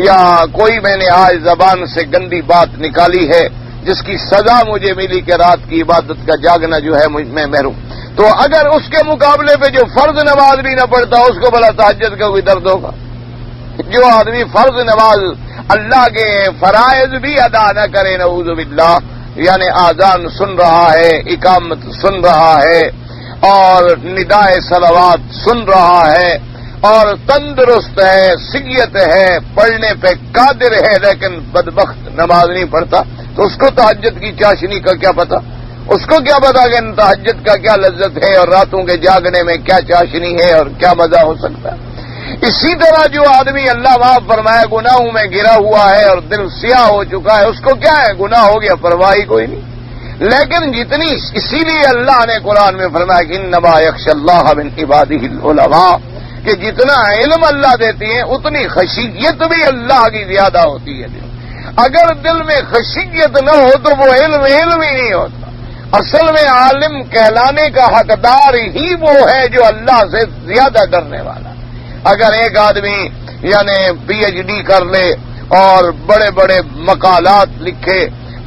یا کوئی میں نے آج زبان سے گندی بات نکالی ہے جس کی سزا مجھے ملی کہ رات کی عبادت کا جاگنا جو ہے میں محروم۔ تو اگر اس کے مقابلے پہ جو فرض نماز بھی نہ پڑھتا اس کو بھلا تہجد کا کوئی درد ہوگا؟ جو آدمی فرض نماز اللہ کے فرائض بھی ادا نہ کرے، نعوذ باللہ، یعنی آذان سن رہا ہے، اقامت سن رہا ہے اور ندائے صلوات سن رہا ہے اور تندرست ہے، صحت ہے، پڑھنے پہ قادر ہے، لیکن بدبخت نماز نہیں پڑھتا، تو اس کو تہجد کی چاشنی کا کیا پتا؟ اس کو کیا پتا کہ تہجد کا کیا لذت ہے اور راتوں کے جاگنے میں کیا چاشنی ہے اور کیا مزہ ہو سکتا ہے؟ اسی طرح جو آدمی اللہ معاف فرمائے گناہوں میں گرا ہوا ہے اور دل سیاہ ہو چکا ہے، اس کو کیا ہے، گناہ ہو گیا، پرواہی کوئی نہیں۔ لیکن جتنی، اسی لیے اللہ نے قرآن میں فرمایا کہ انما یخشی اللہ من عبادہ العلماء، کہ جتنا علم اللہ دیتی ہیں اتنی خشیت بھی اللہ کی زیادہ ہوتی ہے۔ اگر دل میں خشیت نہ ہو تو وہ علم ہی نہیں ہوتا۔ اصل میں عالم کہلانے کا حقدار ہی وہ ہے جو اللہ سے زیادہ ڈرنے والا۔ اگر ایک آدمی یعنی پی ایچ ڈی کر لے اور بڑے بڑے مقالات لکھے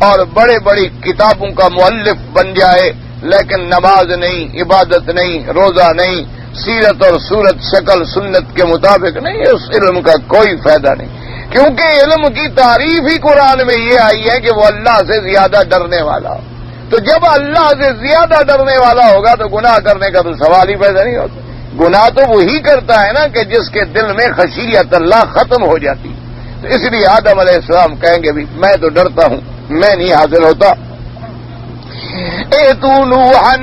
اور بڑی بڑی کتابوں کا مؤلف بن جائے، لیکن نماز نہیں، عبادت نہیں، روزہ نہیں، سیرت اور صورت شکل سنت کے مطابق نہیں، اس علم کا کوئی فائدہ نہیں، کیونکہ علم کی تعریف ہی قرآن میں یہ آئی ہے کہ وہ اللہ سے زیادہ ڈرنے والا ہو۔ تو جب اللہ سے زیادہ ڈرنے والا ہوگا تو گناہ کرنے کا تو سوال ہی پیدا نہیں ہوتا۔ گناہ تو وہی کرتا ہے نا کہ جس کے دل میں خشیت اللہ ختم ہو جاتی۔ تو اس لیے آدم علیہ السلام کہیں گے بھی میں تو ڈرتا ہوں، میں نہیں حاضر ہوتا۔ ایتو نوحا،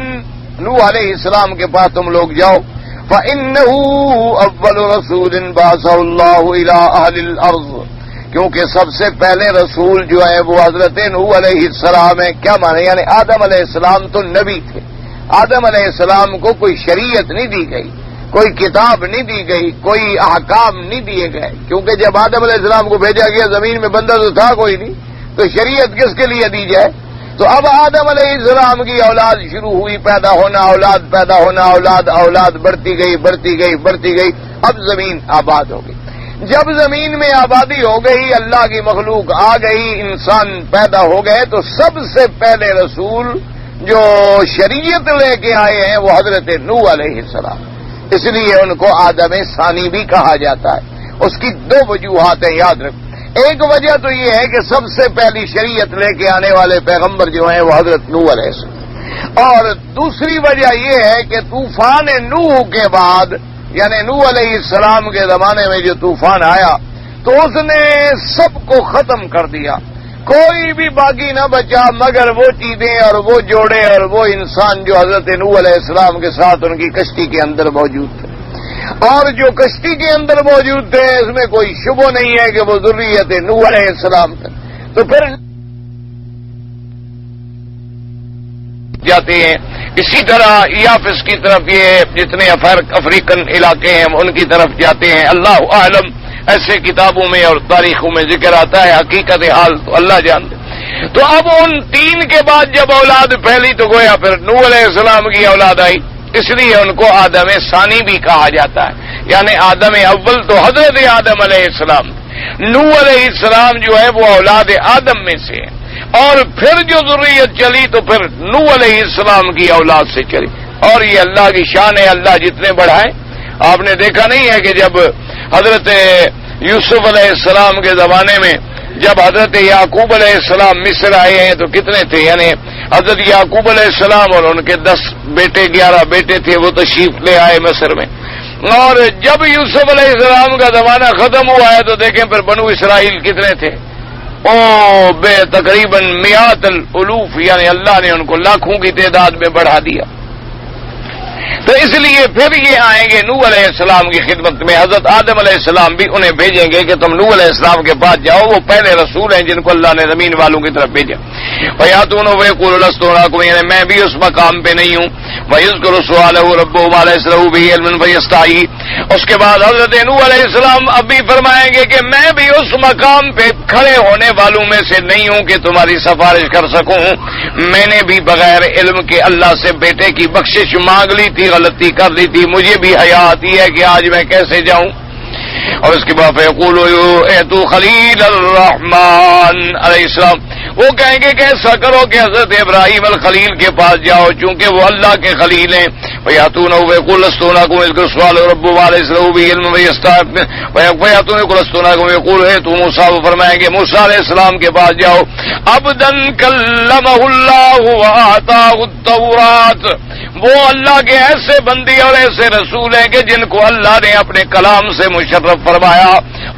نوح علیہ السلام کے پاس تم لوگ جاؤ، فإنه أول رسول بعثه الله إلى أهل الأرض، کیونکہ سب سے پہلے رسول جو ہے وہ حضرت نوح علیہ السلام ہے. کیا مانے؟ یعنی آدم علیہ السلام تو نبی تھے. آدم علیہ السلام کو کوئی شریعت نہیں دی گئی، کوئی کتاب نہیں دی گئی، کوئی احکام نہیں دیے گئے، کیونکہ جب آدم علیہ السلام کو بھیجا گیا زمین میں بندہ تو تھا کوئی نہیں، تو شریعت کس کے لیے دی جائے؟ تو اب آدم علیہ السلام کی اولاد شروع ہوئی، پیدا ہونا، اولاد پیدا ہونا، اولاد بڑھتی گئی، اب زمین آباد ہو گئی. جب زمین میں آبادی ہو گئی، اللہ کی مخلوق آ گئی، انسان پیدا ہو گئے، تو سب سے پہلے رسول جو شریعت لے کے آئے ہیں وہ حضرت نوح علیہ السلام. اس لیے ان کو آدم ثانی بھی کہا جاتا ہے. اس کی دو وجوہات ہیں، یاد رکھ. ایک وجہ تو یہ ہے کہ سب سے پہلی شریعت لے کے آنے والے پیغمبر جو ہیں وہ حضرت نوح علیہ السلام، اور دوسری وجہ یہ ہے کہ طوفان نوح کے بعد، یعنی نوح علیہ السلام کے زمانے میں جو طوفان آیا تو اس نے سب کو ختم کر دیا، کوئی بھی باقی نہ بچا مگر وہ چیزیں اور وہ جوڑے اور وہ انسان جو حضرت نوح علیہ السلام کے ساتھ ان کی کشتی کے اندر موجود تھے. اور جو کشتی کے اندر موجود تھے اس میں کوئی شبہ نہیں ہے کہ وہ ذریت نوح علیہ السلام تھے. تو پھر جاتے ہیں. اسی طرح یافس کی طرف یہ جتنے افریقن علاقے ہیں ان کی طرف جاتے ہیں. اللہ عالم، ایسے کتابوں میں اور تاریخوں میں ذکر آتا ہے، حقیقت حال تو اللہ جانتے. تو اب ان تین کے بعد جب اولاد پھیلی تو گویا پھر نوح علیہ السلام کی اولاد آئی، اس لیے ان کو آدم ثانی بھی کہا جاتا ہے. یعنی آدم اول تو حضرت آدم علیہ السلام، نوح علیہ السلام جو ہے وہ اولاد آدم میں سے ہے، اور پھر جو ذریت چلی تو پھر نوح علیہ السلام کی اولاد سے چلی. اور یہ اللہ کی شان ہے، اللہ جتنے بڑھائے. آپ نے دیکھا نہیں ہے کہ جب حضرت یوسف علیہ السلام کے زمانے میں جب حضرت یعقوب علیہ السلام مصر آئے ہیں تو کتنے تھے؟ یعنی حضرت یعقوب علیہ السلام اور ان کے 10 بیٹے 11 بیٹے تھے، وہ تشریف لے آئے مصر میں. اور جب یوسف علیہ السلام کا زمانہ ختم ہوا ہے تو دیکھیں پھر بنو اسرائیل کتنے تھے؟ بے تقریباً میات الالوف، یعنی اللہ نے ان کو لاکھوں کی تعداد میں بڑھا دیا. تو اس لیے پھر یہ آئیں گے نوح علیہ السلام کی خدمت میں. حضرت آدم علیہ السلام بھی انہیں بھیجیں گے کہ تم نوح علیہ السلام کے پاس جاؤ، وہ پہلے رسول ہیں جن کو اللہ نے زمین والوں کی طرف بھیجا. وَيَأْتُونَ وَيَقُولُ لَسْتُ مَعَكُمْ، یعنی میں بھی اس مقام پہ نہیں ہوں. وَيَذْكُرُ سُؤَالَهُ رَبُّهُ مَا لَيْسَ لَهُ بِهِ عِلْمٌ فَيَسْتَحْيِي. اس کے بعد حضرت نوح علیہ السلام اب بھی فرمائیں گے کہ میں بھی اس مقام پہ کھڑے ہونے والوں میں سے نہیں ہوں کہ تمہاری سفارش کر سکوں. میں نے بھی بغیر علم کے اللہ سے بیٹے کی بخشش مانگ لی تھی، غلطی کر لی تھی، مجھے بھی حیا آتی ہے کہ آج میں کیسے جاؤں. اور اس کے بعد فیقولوا ائتوا خلیل الرحمن علیہ السلام، وہ کہیں گے کہ ایسا کرو کہ حضرت ابراہیم الخلیل کے پاس جاؤ چونکہ وہ اللہ کے خلیل ہیں. ویاتون ویقول لستوناکم اذکر سؤال رب وعلیہ بعلم ویاتون لستوناکم ویقول ائتوا موسیٰ، وہ فرمائیں گے موسیٰ علیہ السلام کے پاس جاؤ. عبدا کلمہ اللہ وآتاہ التورات، وہ اللہ کے ایسے بندی اور ایسے رسول ہیں کہ جن کو اللہ نے اپنے کلام سے مشرف فرمایا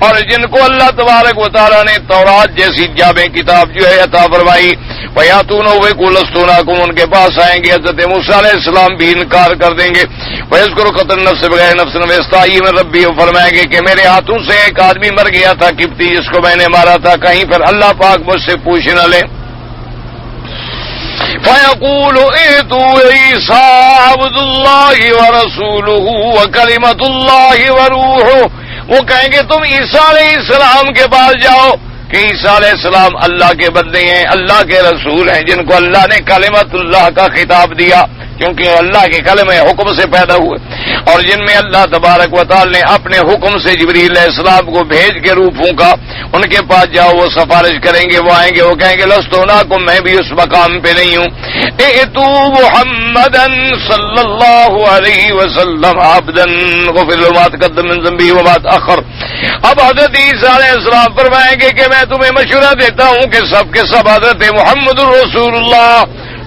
اور جن کو اللہ تبارک و تعالیٰ نے تورات جیسی جامع کتاب جو ہے عطا فرمائی. ویاتون ویقول لستوناکم، ان کے پاس آئیں گے. حضرت موسیٰ علیہ السلام بھی انکار کر دیں گے. ویذکر قتل نفس بغیر نفس ویستحیی من ربی، وہ فرمائیں گے کہ میرے ہاتھوں سے ایک آدمی مر گیا تھا قبطی جس کو میں نے مارا تھا، کہیں پر اللہ پاک مجھ سے پوچھ نہ لیں. فَيَقُولُ ائْتُوا عِيسَىٰ عَبْدُ اللَّهِ وَرَسُولُهُ وَكَلِمَةُ اللَّهِ وَرُوحُهُ، وہ کہیں گے تم عیسیٰ علیہ السلام کے پاس جاؤ کہ عیسیٰ علیہ السلام اللہ کے بندے ہیں، اللہ کے رسول ہیں جن کو اللہ نے کلمۃ اللہ کا خطاب دیا کیونکہ اللہ کے کلمہ حکم سے پیدا ہوئے، اور جن میں اللہ تبارک و تعالی نے اپنے حکم سے جبریل علیہ السلام کو بھیج کے روح پھونکا. ان کے پاس جاؤ، وہ سفارش کریں گے، وہ آئیں گے، وہ کہیں گے لستوناکم، میں بھی اس مقام پہ نہیں ہوں. ائتوا محمدا صلی اللہ علیہ وسلم عبدا غفر له ما تقدم من ذنبه وما تأخر. اب حضرت عیسیٰ علیہ السلام فرمائیں گے کہ میں تمہیں مشورہ دیتا ہوں کہ سب کے سب حضرت محمد الرسول اللہ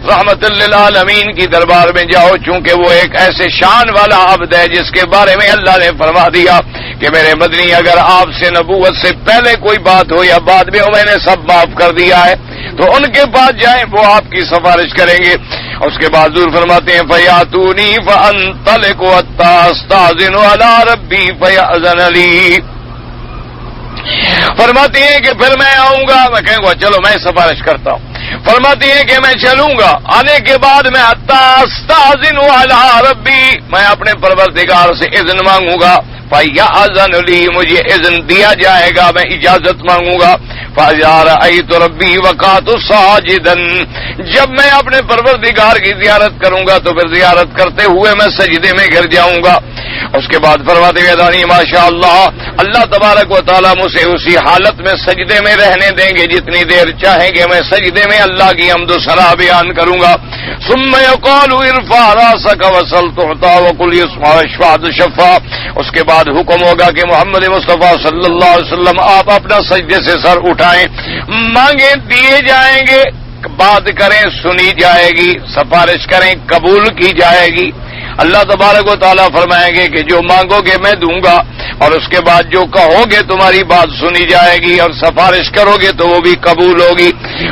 رحمت للعالمین کی دربار میں جاؤ، چونکہ وہ ایک ایسے شان والا عبد ہے جس کے بارے میں اللہ نے فرما دیا کہ میرے مدنی اگر آپ سے نبوت سے پہلے کوئی بات ہو یا بعد میں ہو میں نے سب معاف کر دیا ہے. تو ان کے پاس جائیں، وہ آپ کی سفارش کریں گے. اس کے بعد حضور فرماتے ہیں فَيَأْتُونِي فَأَنطَلِقُ حَتَّىٰ أَسْتَأْذِنَ عَلَىٰ رَبِّي فَيَأْذَنَ لِي. فرماتی ہیں کہ پھر میں آؤں گا، میں کہوں گا چلو میں سفارش کرتا ہوں. فرماتی ہیں کہ میں چلوں گا، آنے کے بعد میں استاذن علی ربی، میں اپنے پروردگار سے اذن مانگوں گا. فیأذن لی، مجھے اذن دیا جائے گا، میں اجازت مانگوں گا. فاذا رأیت ربی وقعت ساجدا، جب میں اپنے پروردگار کی زیارت کروں گا تو پھر زیارت کرتے ہوئے میں سجدے میں گر جاؤں گا. اس کے بعد فرماتے ہیں دانی ماشاء اللہ، اللہ تبارک و تعالیٰ مجھے اسی حالت میں سجدے میں رہنے دیں گے جتنی دیر چاہیں گے. میں سجدے میں اللہ کی حمد و ثنا بیان کروں گا. ثم یقال ارفع راسک وسل تعطى وقل اشفع تشفع. اس کے بعد حکم ہوگا کہ محمد مصطفیٰ صلی اللہ علیہ وسلم آپ اپنا سجدے سے سر اٹھائیں، مانگیں دیے جائیں گے، بات کریں سنی جائے گی، سفارش کریں قبول کی جائے گی. اللہ تبارک و تعالیٰ فرمائیں گے کہ جو مانگو گے میں دوں گا، اور اس کے بعد جو کہو گے تمہاری بات سنی جائے گی، اور سفارش کرو گے تو وہ بھی قبول ہوگی.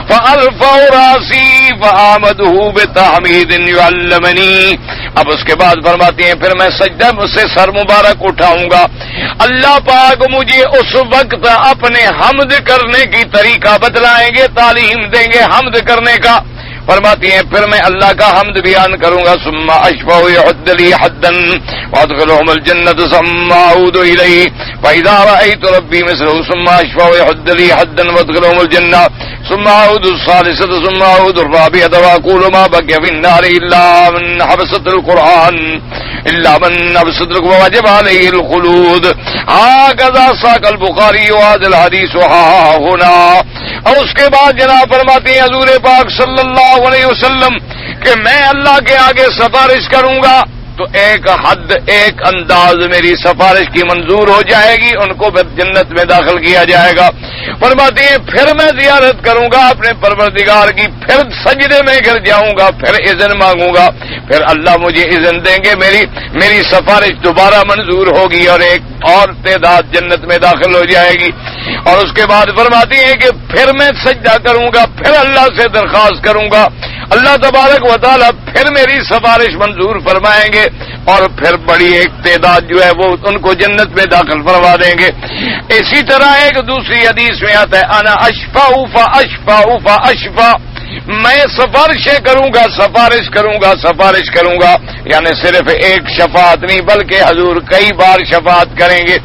فَأَرْفَعُ رَأْسِي فَآمَدْهُ بِتَحْمِيدٍ يُعَلَّمَنِي. اب اس کے بعد فرماتی ہیں پھر میں سجدہ سے سر مبارک اٹھاؤں گا، اللہ پاک مجھے اس وقت اپنے حمد کرنے کی طریقہ بتلائیں گے، تعلیم دیں گے حمد کرنے کا. فرماتی ہیں پھر میں اللہ کا حمد بیان کروں گا. ثم اشفع يحد لي حدا وادخلهم الجنة ثم اعود اليه فاذا رايت ربي مثله ثم اشفع يحد لي حدا وادخلهم الجنة ثم اعود الثالثة ثم اعود الرابعة واقول ما بقي في النار الا من حبست القرآن الا من حبست وجب عليه الخلود. هكذا ساق البخاري هذا الحديث ها هنا. اور اس کے بعد جناب فرماتے ہیں حضور پاک صلی اللہ علیہ وسلم کہ میں اللہ کے آگے سفارش کروں گا تو ایک حد ایک انداز میری سفارش کی منظور ہو جائے گی، ان کو جنت میں داخل کیا جائے گا. فرماتے ہیں پھر میں زیارت کروں گا اپنے پروردگار کی، پھر سجدے میں گر جاؤں گا، پھر اذن مانگوں گا، پھر اللہ مجھے اذن دیں گے، میری سفارش دوبارہ منظور ہوگی اور ایک اور تعداد جنت میں داخل ہو جائے گی. اور اس کے بعد فرماتی ہیں کہ پھر میں سجدہ کروں گا، پھر اللہ سے درخواست کروں گا، اللہ تبارک و تعالیٰ پھر میری سفارش منظور فرمائیں گے، اور پھر بڑی ایک تعداد جو ہے وہ ان کو جنت میں داخل فرما دیں گے. اسی طرح ایک دوسری حدیث میں آتا ہے انا اشفع فاشفع فاشفع، میں سفارشیں کروں گا، سفارش کروں گا، سفارش کروں گا، یعنی صرف ایک شفاعت نہیں بلکہ حضور کئی بار شفاعت کریں گے.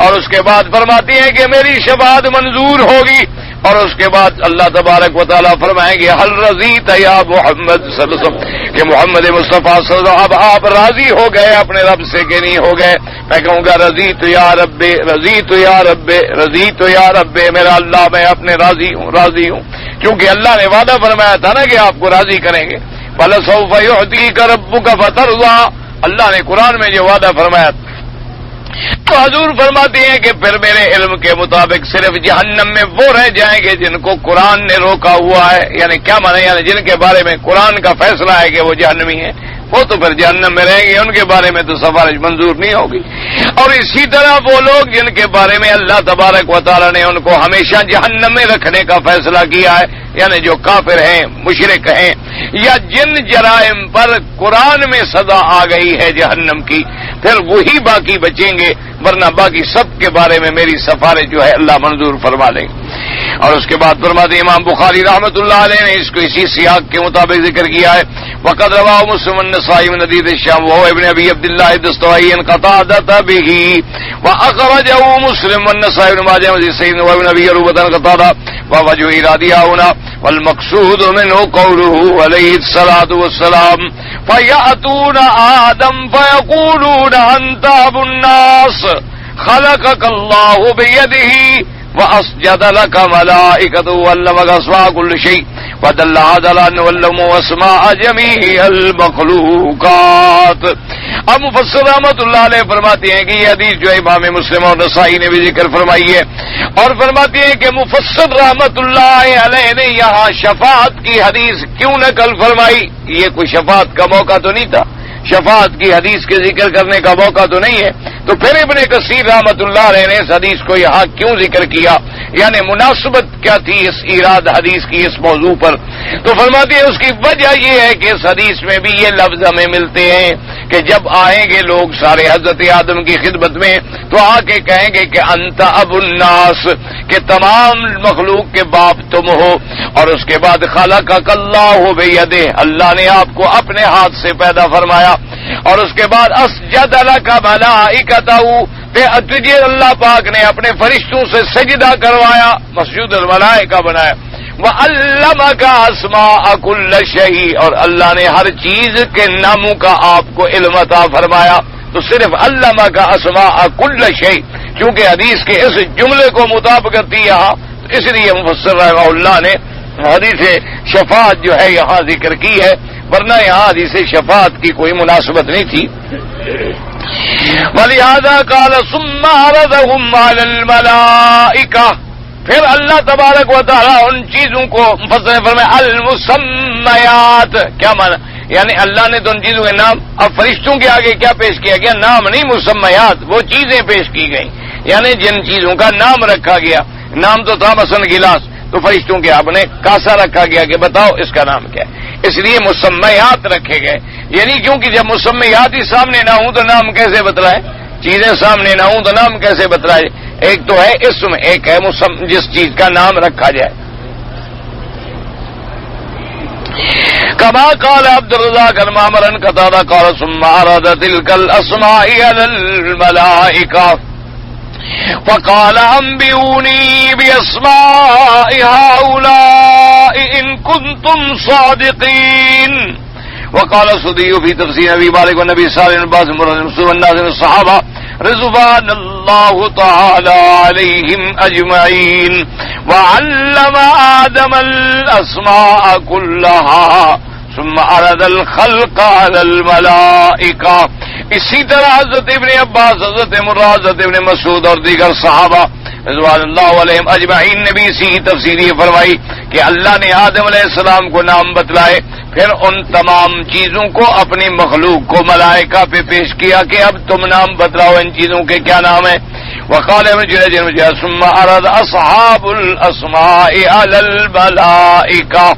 اور اس کے بعد فرماتی ہیں کہ میری شفاعت منظور ہوگی، اور اس کے بعد اللہ تبارک و تعالیٰ فرمائیں گے حل رضیت یا محمد صلی اللہ علیہ وسلم، کہ محمد مصطفیٰ صلی اللہ علیہ وسلم اب آپ راضی ہو گئے اپنے رب سے کہ نہیں ہو گئے؟ میں کہوں گا رضیت یا رب، رضیت یا رب، رضیت یا رب، میرا اللہ میں اپنے راضی ہوں، راضی ہوں، کیونکہ اللہ نے وعدہ فرمایا تھا نا کہ آپ کو راضی کریں گے. فَلَسَوْفَ يُعْطِيكَ رَبُّكَ فَتَرْضَىٰ، اللہ نے قرآن میں جو وعدہ فرمایا تھا. تو حضور فرماتے ہیں کہ پھر میرے علم کے مطابق صرف جہنم میں وہ رہ جائیں گے جن کو قرآن نے روکا ہوا ہے. یعنی کیا مانے؟ یعنی جن کے بارے میں قرآن کا فیصلہ ہے کہ وہ جہنمی ہیں، وہ تو پھر جہنم میں رہیں گے، ان کے بارے میں تو سفارش منظور نہیں ہوگی. اور اسی طرح وہ لوگ جن کے بارے میں اللہ تبارک و تعالیٰ نے ان کو ہمیشہ جہنم میں رکھنے کا فیصلہ کیا ہے، یعنی جو کافر ہیں، مشرک ہیں، یا جن جرائم پر قرآن میں سزا آ گئی ہے جہنم کی، پھر وہی باقی بچیں گے، ورنہ باقی سب کے بارے میں میری سفارش جو ہے اللہ منظور فرما لیں گے. اور اس کے بعد فرماتے امام بخاری رحمۃ اللہ علیہ نے اس کو اسی سیاق کے مطابق ذکر کیا ہے. وقد رواه مسلم النسائی من حدیث الشام وهو ابن ابي عبد الله الدستوائي ان قتادة به واخرجه مسلم والنسائی بن ماجه من حدیث سيدنا وابن ابي عروبة قتادة ووجه ارادها هنا والمقصود منه قوله عليه الصلاة والسلام فيأتون آدم فيقولون أنت أبو الناس خلقك الله بيده وأسجد لك ملائكته وعلمك أسماء كل شيء ودل هذا على أنه علم أسماء جميع المخلوقات. اب مفسر رحمۃ اللہ علیہ فرماتے ہیں کہ یہ حدیث جو امام مسلم اور نسائی نے بھی ذکر فرمائی ہے، اور فرماتے ہیں کہ مفسر رحمۃ اللہ علیہ نے یہاں شفاعت کی حدیث کیوں نقل فرمائی؟ یہ کوئی شفاعت کا موقع تو نہیں تھا، شفاعت کی حدیث کے ذکر کرنے کا موقع تو نہیں ہے، تو پھر ابن کثیر رحمۃ اللہ علیہ نے اس حدیث کو یہاں کیوں ذکر کیا؟ یعنی مناسبت کیا تھی اس ایراد حدیث کی اس موضوع پر؟ تو فرماتے ہیں اس کی وجہ یہ ہے کہ اس حدیث میں بھی یہ لفظ ہمیں ملتے ہیں کہ جب آئیں گے لوگ سارے حضرت آدم کی خدمت میں تو آ کے کہیں گے کہ انت ابو الناس، کہ تمام مخلوق کے باپ تم ہو، اور اس کے بعد خلقک اللہ بیدہ، اللہ نے آپ کو اپنے ہاتھ سے پیدا فرمایا، اور اس کے بعد اسجد لک ملائکتہ، تجھے اللہ پاک نے اپنے فرشتوں سے سجدہ کروایا، مسجود الملائکہ بنایا، وَعَلَّمَكَ أَسْمَاءَ كُلِّ شَيْءٍ، اور اللہ نے ہر چیز کے ناموں کا آپ کو علم عطا فرمایا۔ تو صرف علمک اسماء کل شیء، چونکہ حدیث کے اس جملے کو مطابقت دی یہاں، اس لیے مفسر رحمہ اللہ نے حدیث شفاعت جو ہے یہاں ذکر کی ہے، ورنہ یہاں حدیث شفاعت کی کوئی مناسبت نہیں تھی۔ وَلِهَذَا قَالَ ثُمَّ عَرَضَهُمْ عَلَى الْمَلَائِكَةِ، پھر اللہ تبارک و تعالیٰ ان چیزوں کو مفسر فرمائے المسمیات، کیا معنی؟ یعنی اللہ نے تو ان چیزوں کے نام، اب فرشتوں کے آگے کیا پیش کیا گیا؟ نام نہیں، مسمیات، وہ چیزیں پیش کی گئیں، یعنی جن چیزوں کا نام رکھا گیا۔ نام تو تھا مثلا گلاس، تو فرشتوں کے آپ نے کاسا رکھا گیا کہ بتاؤ اس کا نام کیا ہے، اس لیے مسمیات رکھے گئے، یعنی کیونکہ جب مسمیات ہی سامنے نہ ہوں تو نام کیسے بتلائے؟ چیزیں سامنے نہ ہوں تو نام کیسے بتلائے؟ ایک تو ہے اسم، ایک ہے جس چیز کا نام رکھا جائے۔ کما قال عبد الرزاق عن معمر عن قتادہ قال ثم عرض تلك الاسماء على الملائكة فقال انبئوني باسماء هؤلاء ان كنتم صادقين۔ وقال السدي في تفسير ابي مالك والنبي صلى الله عليه وسلم والناس من الصحابه رضوان الله تعالى عليهم اجمعين وعلم آدم الاسماء كلها ثم عرض الخلق على الملائكة۔ اسی طرح حضرت ابن عباس، حضرت مرہ، حضرت ابن مسعود اور دیگر صحابہ رضوان اللہ علیہم اجمعین نے بھی اسی تفسیر یہ فرمائی کہ اللہ نے آدم علیہ السلام کو نام بتلائے، پھر ان تمام چیزوں کو اپنی مخلوق کو ملائکہ پہ پیش کیا کہ اب تم نام بتلاؤ ان چیزوں کے کیا نام ہے۔ وقال ابن جریج ثم عرض اصحاب الاسماء علی الملائکہ،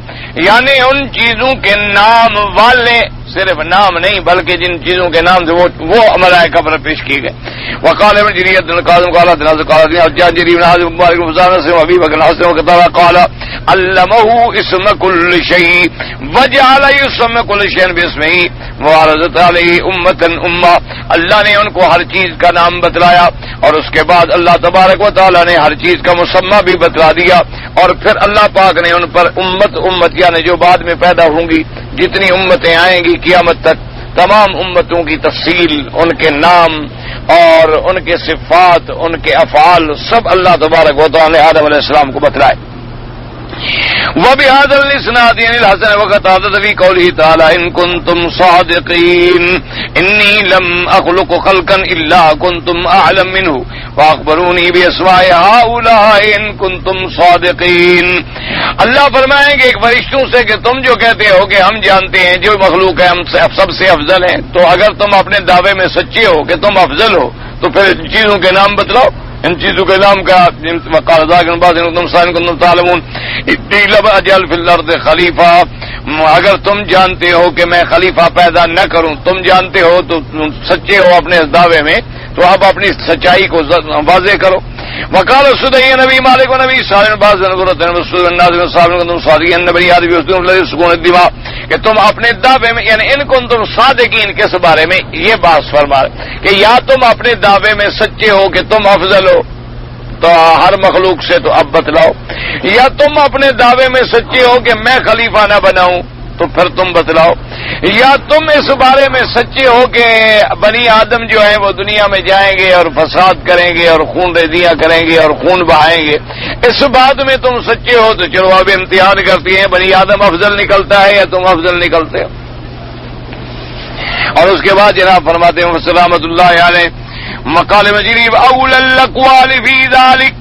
یعنی ان چیزوں کے نام والے، صرف نام نہیں بلکہ جن چیزوں کے نام تھے وہ ملائکہ پر پیش کیے گئے۔ وقال ابن جرير بن قاسم قال حدثنا جرير بن حازم مالك بن فزارة وابي بكر الحسن وقال قال علمه اسم كل شيء وجعل يسمى كل شيء باسمه وعرضت عليه امة امة، اللہ نے ان کو ہر چیز کا نام بتلایا، اور اس کے بعد اللہ تبارک و تعالی نے ہر چیز کا مسمى بھی بتلا دیا، اور پھر اللہ پاک نے ان پر امت یعنی جو بعد میں پیدا ہوں گی، جتنی امتیں آئیں گی قیامت تک، تمام امتوں کی تفصیل، ان کے نام اور ان کے صفات، ان کے افعال سب اللہ تبارک و تعالی نے آدم علیہ السلام کو بتلائے۔ وبهذا الاسناد عن الحسن وقتادة في قوله تعالى ان كنتم صادقين اني لم اخلق خلقا الا كنتم اعلم منه فاخبروني باسماء هؤلاء ان كنتم صادقين۔ اللہ فرمائیں گے ایک فرشتوں سے کہ تم جو کہتے ہو کہ ہم جانتے ہیں جو مخلوق ہے ہم سب سے افضل ہیں، تو اگر تم اپنے دعوے میں سچے ہو کہ تم افضل ہو تو پھر ان چیزوں کے نام بتلاؤ، ان چیزوں کے نام کا اجل فی الارض خلیفہ، اگر تم جانتے ہو کہ میں خلیفہ پیدا نہ کروں، تم جانتے ہو تو سچے ہو اپنے اس دعوے میں، تو اب اپنی سچائی کو واضح کرو۔ وقال السدي نبی مالک و نبی صالح باز نظرت رسول الناس صاحب تم صادقین نبی ادب سکون الدماء، کہ تم اپنے دعوے میں یعنی ان کو تم صادقین کس بارے میں یہ بات فرما کہ یا تم اپنے دعوے میں سچے ہو کہ تم افضل ہو تو ہر مخلوق سے تو اب بتلاؤ، یا تم اپنے دعوے میں سچے ہو کہ میں خلیفہ نہ بناؤں تو پھر تم بتلاؤ، یا تم اس بارے میں سچے ہو کہ بنی آدم جو ہیں وہ دنیا میں جائیں گے اور فساد کریں گے اور خون ریزیاں کریں گے اور خون بہائیں گے، اس بات میں تم سچے ہو تو چلو اب امتحان کرتی ہیں بنی آدم افضل نکلتا ہے یا تم افضل نکلتے ہو۔ اور اس کے بعد جناب فرماتے ہیں سلامت اللہ علیہ مقال جریر اول الاقوال فی ذلک،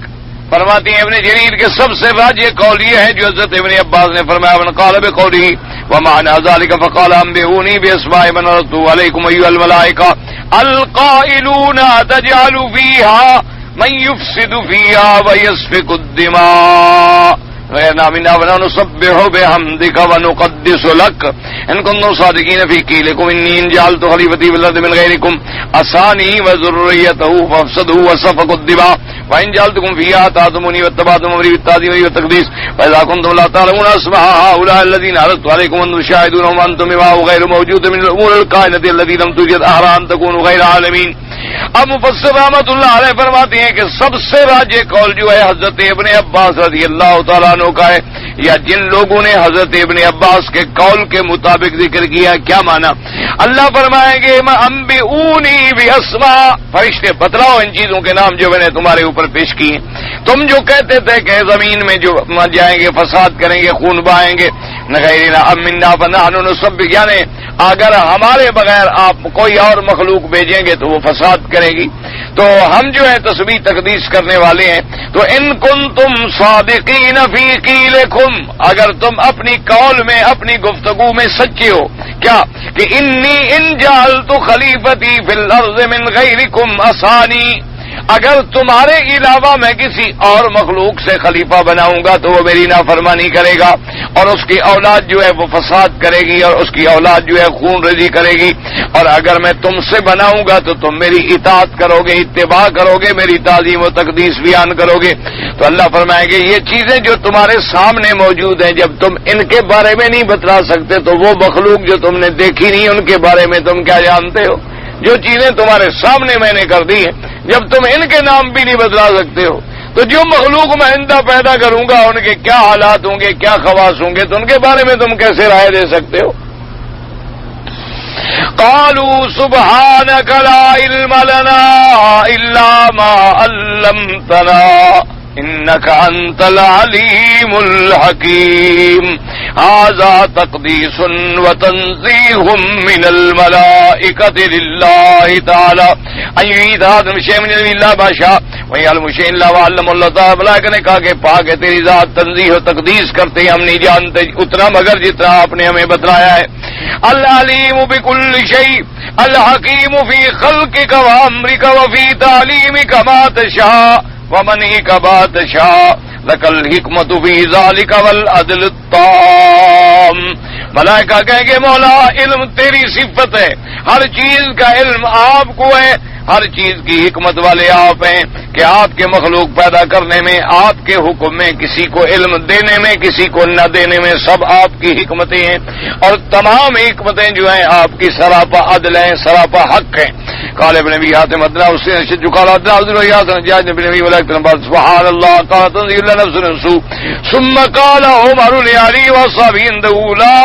فرماتی ہیں ابن جریر کے سب سے واجب قول یہ ہے جو حضرت ابن عباس نے فرمایا من قال بقوله ومعنى ذلك فقال انبئوني باسماء من رسول عليكم ايها الملائكه القائلون تجعل فيها من يفسد فيها ويسفك الدماء غيرنا منا ونسبح بحمدك ونقدس لك إن كنتم صادقين في قيلكم إني إن جعلت خليفتي في الأرض من غيركم أساني وذريته فافسدوا وسفكوا الدماء وإن جعلتكم فيها أطعتموني واتبعتم أمري بالتعظيم والتقديس فإذا كنتم لا تعلمون أسماء هؤلاء الذين عرضت عليكم أن تشاهدونهم وأنتم معه غير موجود من الأمور الكائنة التي لم توجد أحرى أن تكونوا غير عالمين. اب مفسر رحمۃ اللہ علیہ فرماتے ہیں کہ سب سے راجح قول جو ہے حضرت ابن عباس رضی اللہ تعالیٰ عنہ کا ہے، یا جن لوگوں نے حضرت ابن عباس کے قول کے مطابق ذکر کیا. کیا معنی؟ اللہ فرمائیں گے انبئونی باسماء، فرشتے بتلاؤ ان چیزوں کے نام جو میں نے تمہارے اوپر پیش کیے. تم جو کہتے تھے کہ زمین میں جو جائیں گے فساد کریں گے خون بہائیں گے، غیرنا امنا فنحن نسبح، یعنی اگر ہمارے بغیر آپ کوئی اور مخلوق بھیجیں گے تو وہ فساد کرے گی، تو ہم جو ہے تسبیح تقدیس کرنے والے ہیں. تو ان کنتم صادقین فی قیلکم، اگر تم اپنی قول میں اپنی گفتگو میں سچے ہو، کیا کہ انی ان جعلت خلیفتی فی الارض من غیرکم اسانی، اگر تمہارے علاوہ میں کسی اور مخلوق سے خلیفہ بناؤں گا تو وہ میری نافرمانی کرے گا اور اس کی اولاد جو ہے وہ فساد کرے گی اور اس کی اولاد جو ہے خون ریزی کرے گی. اور اگر میں تم سے بناؤں گا تو تم میری اطاعت کرو گے، اتباع کرو گے، میری تعظیم و تقدیس بیان کرو گے. تو اللہ فرمائیں گے یہ چیزیں جو تمہارے سامنے موجود ہیں، جب تم ان کے بارے میں نہیں بتلا سکتے تو وہ مخلوق جو تم نے دیکھی نہیں ان کے بارے میں تم کیا جانتے ہو؟ جو چیزیں تمہارے سامنے میں نے کر دی ہیں، جب تم ان کے نام بھی نہیں بتلا سکتے ہو تو جو مخلوق میں آئندہ پیدا کروں گا ان کے کیا حالات ہوں گے، کیا خواص ہوں گے، تو ان کے بارے میں تم کیسے رائے دے سکتے ہو؟ قالوا سبحانك لا علم لنا الا ما علمتنا انك انت العليم الحكيم. هذا تقديس وتنزيه من الملائكة لله تعالى ان يعيد هذا الشيء من الله ما شاء ويعلم شيء الا وعلم الله تعالى. ملائکہ نے کہا کہ پاک ہے تیری ذات، تنزیہ و تقدیس کرتے ہیں، ہم نہیں جانتے اتنا مگر جتنا آپ نے ہمیں بتلایا ہے. العلیم بكل شيء الحکیم فی خلقك وامرك وفی تعلیمك ما تشاء ومنعك ما تشاء لك الحکمت فی ذلك والعدل التام. ملائکہ کہیں گے مولا علم تیری صفت ہے، ہر چیز کا علم آپ کو ہے، ہر چیز کی حکمت والے آپ ہیں کہ آپ کے مخلوق پیدا کرنے میں، آپ کے حکم میں، کسی کو علم دینے میں، کسی کو نہ دینے میں، سب آپ کی حکمتیں ہیں اور تمام حکمتیں جو ہیں آپ کی سراپا عدل ہیں، سراپا حق ہیں. قال ابن ابي حاتم ادنا حسين شج قال ادنا عبد الرياض جاء ابن ابي ولكن سبحان الله قال تنزيل نفس نفسه ثم قال عمر لعلي واصحابه عنده لا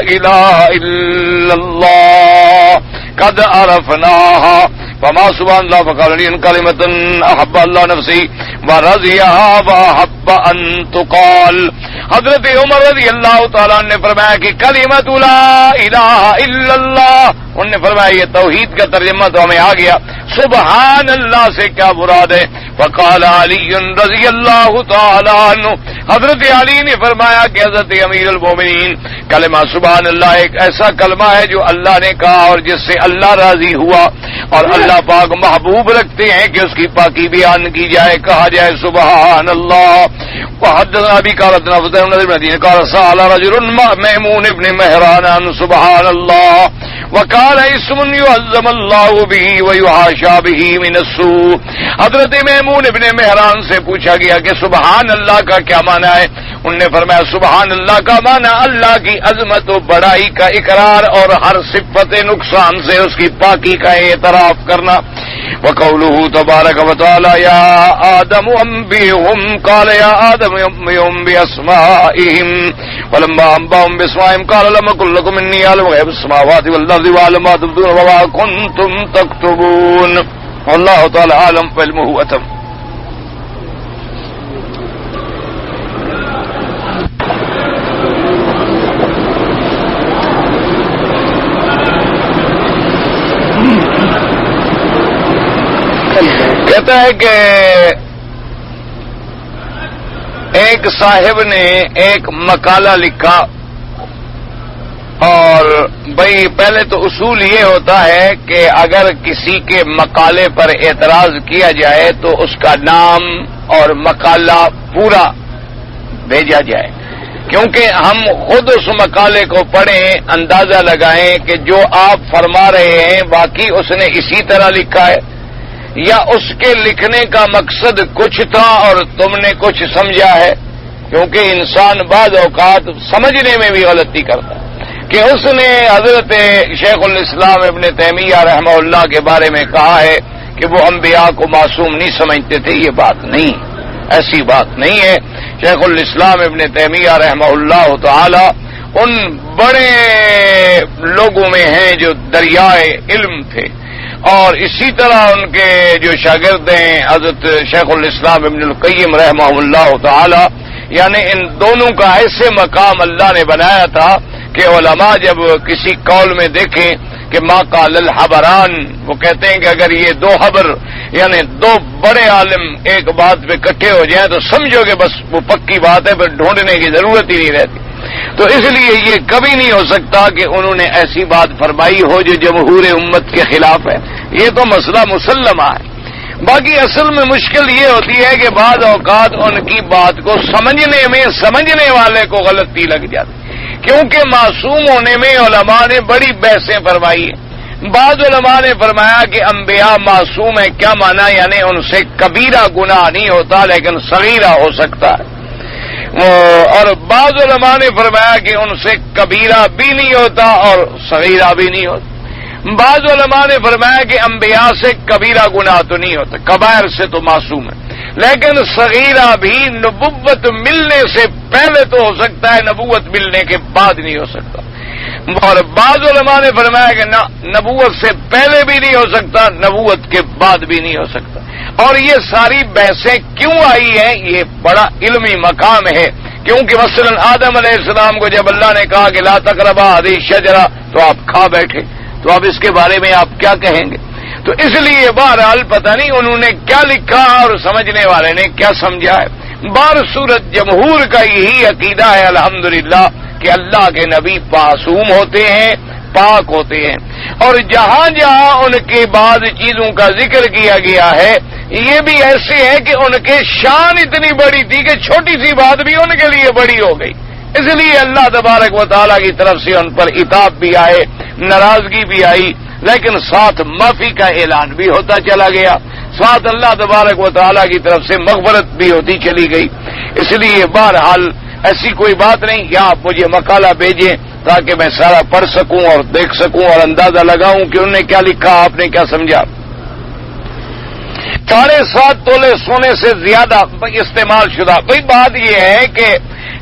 اله الا الله قد عرفناها فما سبحان الله فقال لي ان كلمه احب الله نفسي ورضيها واحب ان تقال. حضرت عمر رضی اللہ تعالیٰ نے فرمایا کہ کلمۃ لا الہ الا اللہ، انہوں نے فرمایا یہ توحید کا ترجمہ تو ہمیں آ گیا، سبحان اللہ سے کیا مراد ہے؟ فقال علی رضی اللہ تعالیٰ عنہ، حضرت علی نے فرمایا کہ حضرت امیر المومنین کلمہ سبحان اللہ ایک ایسا کلمہ ہے جو اللہ نے کہا اور جس سے اللہ راضی ہوا اور اللہ پاک محبوب رکھتے ہیں کہ اس کی پاکی بیان کی جائے، کہا جائے سبحان اللہ. وحدثنا ابي قال حدثنا فتح بن المدينة قال سأل رجل ميمون بن مهران عن سبحان الله وقال اسم يعظم الله به ويحاشى به من السوء. حضرت میمون ابن مہران سے پوچھا گیا کہ سبحان اللہ کا کیا معنی ہے؟ انہوں نے فرمایا سبحان اللہ کا معنی اللہ کی عظمت و بڑائی کا اقرار اور ہر صفت نقصان سے اس کی پاکی کا اعتراف کرنا. وقوله تبارک و تعالی یا آدم انبئهم قال یا آدم انبئهم باسمائهم ولما انبأهم باسمائهم قال لم اقل لكم اني اعلم غيب السماوات والارض واعلم ما تبدون وما كنتم تكتبون والله تعالى عالم علمه اتم. کہتا ہے کہ ایک صاحب نے ایک مقالہ لکھا اور بھئی پہلے تو اصول یہ ہوتا ہے کہ اگر کسی کے مقالے پر اعتراض کیا جائے تو اس کا نام اور مقالہ پورا بھیجا جائے، کیونکہ ہم خود اس مقالے کو پڑھیں، اندازہ لگائیں کہ جو آپ فرما رہے ہیں واقعی اس نے اسی طرح لکھا ہے یا اس کے لکھنے کا مقصد کچھ تھا اور تم نے کچھ سمجھا ہے، کیونکہ انسان بعض اوقات سمجھنے میں بھی غلطی کرتا ہے کہ اس نے حضرت شیخ الاسلام ابن تیمیہ رحمہ اللہ کے بارے میں کہا ہے کہ وہ انبیاء کو معصوم نہیں سمجھتے تھے. یہ بات نہیں، ایسی بات نہیں ہے. شیخ الاسلام ابن تیمیہ رحمہ اللہ تعالی ان بڑے لوگوں میں ہیں جو دریائے علم تھے، اور اسی طرح ان کے جو شاگرد ہیں حضرت شیخ الاسلام ابن القیم رحمہ اللہ تعالی، یعنی ان دونوں کا ایسے مقام اللہ نے بنایا تھا کہ علماء جب کسی قول میں دیکھیں کہ ما قال الحبران، وہ کہتے ہیں کہ اگر یہ دو حبر یعنی دو بڑے عالم ایک بات پہ اکٹھے ہو جائیں تو سمجھو کہ بس وہ پکی بات ہے، پھر ڈھونڈنے کی ضرورت ہی نہیں رہتی. تو اس لیے یہ کبھی نہیں ہو سکتا کہ انہوں نے ایسی بات فرمائی ہو جو جمہور امت کے خلاف ہے. یہ تو مسئلہ مسلمہ ہے. باقی اصل میں مشکل یہ ہوتی ہے کہ بعض اوقات ان کی بات کو سمجھنے میں سمجھنے والے کو غلطی لگ جاتی، کیونکہ معصوم ہونے میں علماء نے بڑی بحثیں فرمائی ہیں. بعض علماء نے فرمایا کہ انبیاء معصوم ہیں، کیا معنی؟ یعنی ان سے کبیرہ گناہ نہیں ہوتا لیکن صغیرہ ہو سکتا ہے. اور بعض علماء نے فرمایا کہ ان سے کبیرہ بھی نہیں ہوتا اور صغیرہ بھی نہیں ہوتا. بعض علماء نے فرمایا کہ انبیاء سے کبیرہ گناہ تو نہیں ہوتا، کبائر سے تو معصوم ہے، لیکن صغیرہ بھی نبوت ملنے سے پہلے تو ہو سکتا ہے، نبوت ملنے کے بعد نہیں ہو سکتا. اور بعض علماء نے فرمایا کہ نہ، نبوت سے پہلے بھی نہیں ہو سکتا، نبوت کے بعد بھی نہیں ہو سکتا. اور یہ ساری بحثیں کیوں آئی ہیں؟ یہ بڑا علمی مقام ہے، کیونکہ مثلا آدم علیہ السلام کو جب اللہ نے کہا کہ لا تقربا هذه الشجرہ تو آپ کھا بیٹھے، تو اب اس کے بارے میں آپ کیا کہیں گے؟ تو اس لیے بہرحال پتہ نہیں انہوں نے کیا لکھا اور سمجھنے والے نے کیا سمجھا ہے. بار صورت جمہور کا یہی عقیدہ ہے الحمدللہ کہ اللہ کے نبی معصوم ہوتے ہیں، پاک ہوتے ہیں، اور جہاں جہاں ان کے بعض چیزوں کا ذکر کیا گیا ہے یہ بھی ایسے ہے کہ ان کے شان اتنی بڑی تھی کہ چھوٹی سی بات بھی ان کے لیے بڑی ہو گئی. اس لیے اللہ تبارک و تعالیٰ کی طرف سے ان پر عتاب بھی آئے، ناراضگی بھی آئی، لیکن ساتھ معافی کا اعلان بھی ہوتا چلا گیا، ساتھ اللہ تبارک و تعالیٰ کی طرف سے مغفرت بھی ہوتی چلی گئی. اس لیے بہرحال ایسی کوئی بات نہیں، یا آپ مجھے مقالہ بھیجیں تاکہ میں سارا پڑھ سکوں اور دیکھ سکوں اور اندازہ لگاؤں کہ انہوں نے کیا لکھا، آپ نے کیا سمجھا. 7.5 تولے سونے سے زیادہ استعمال شدہ. بھئی بات یہ ہے کہ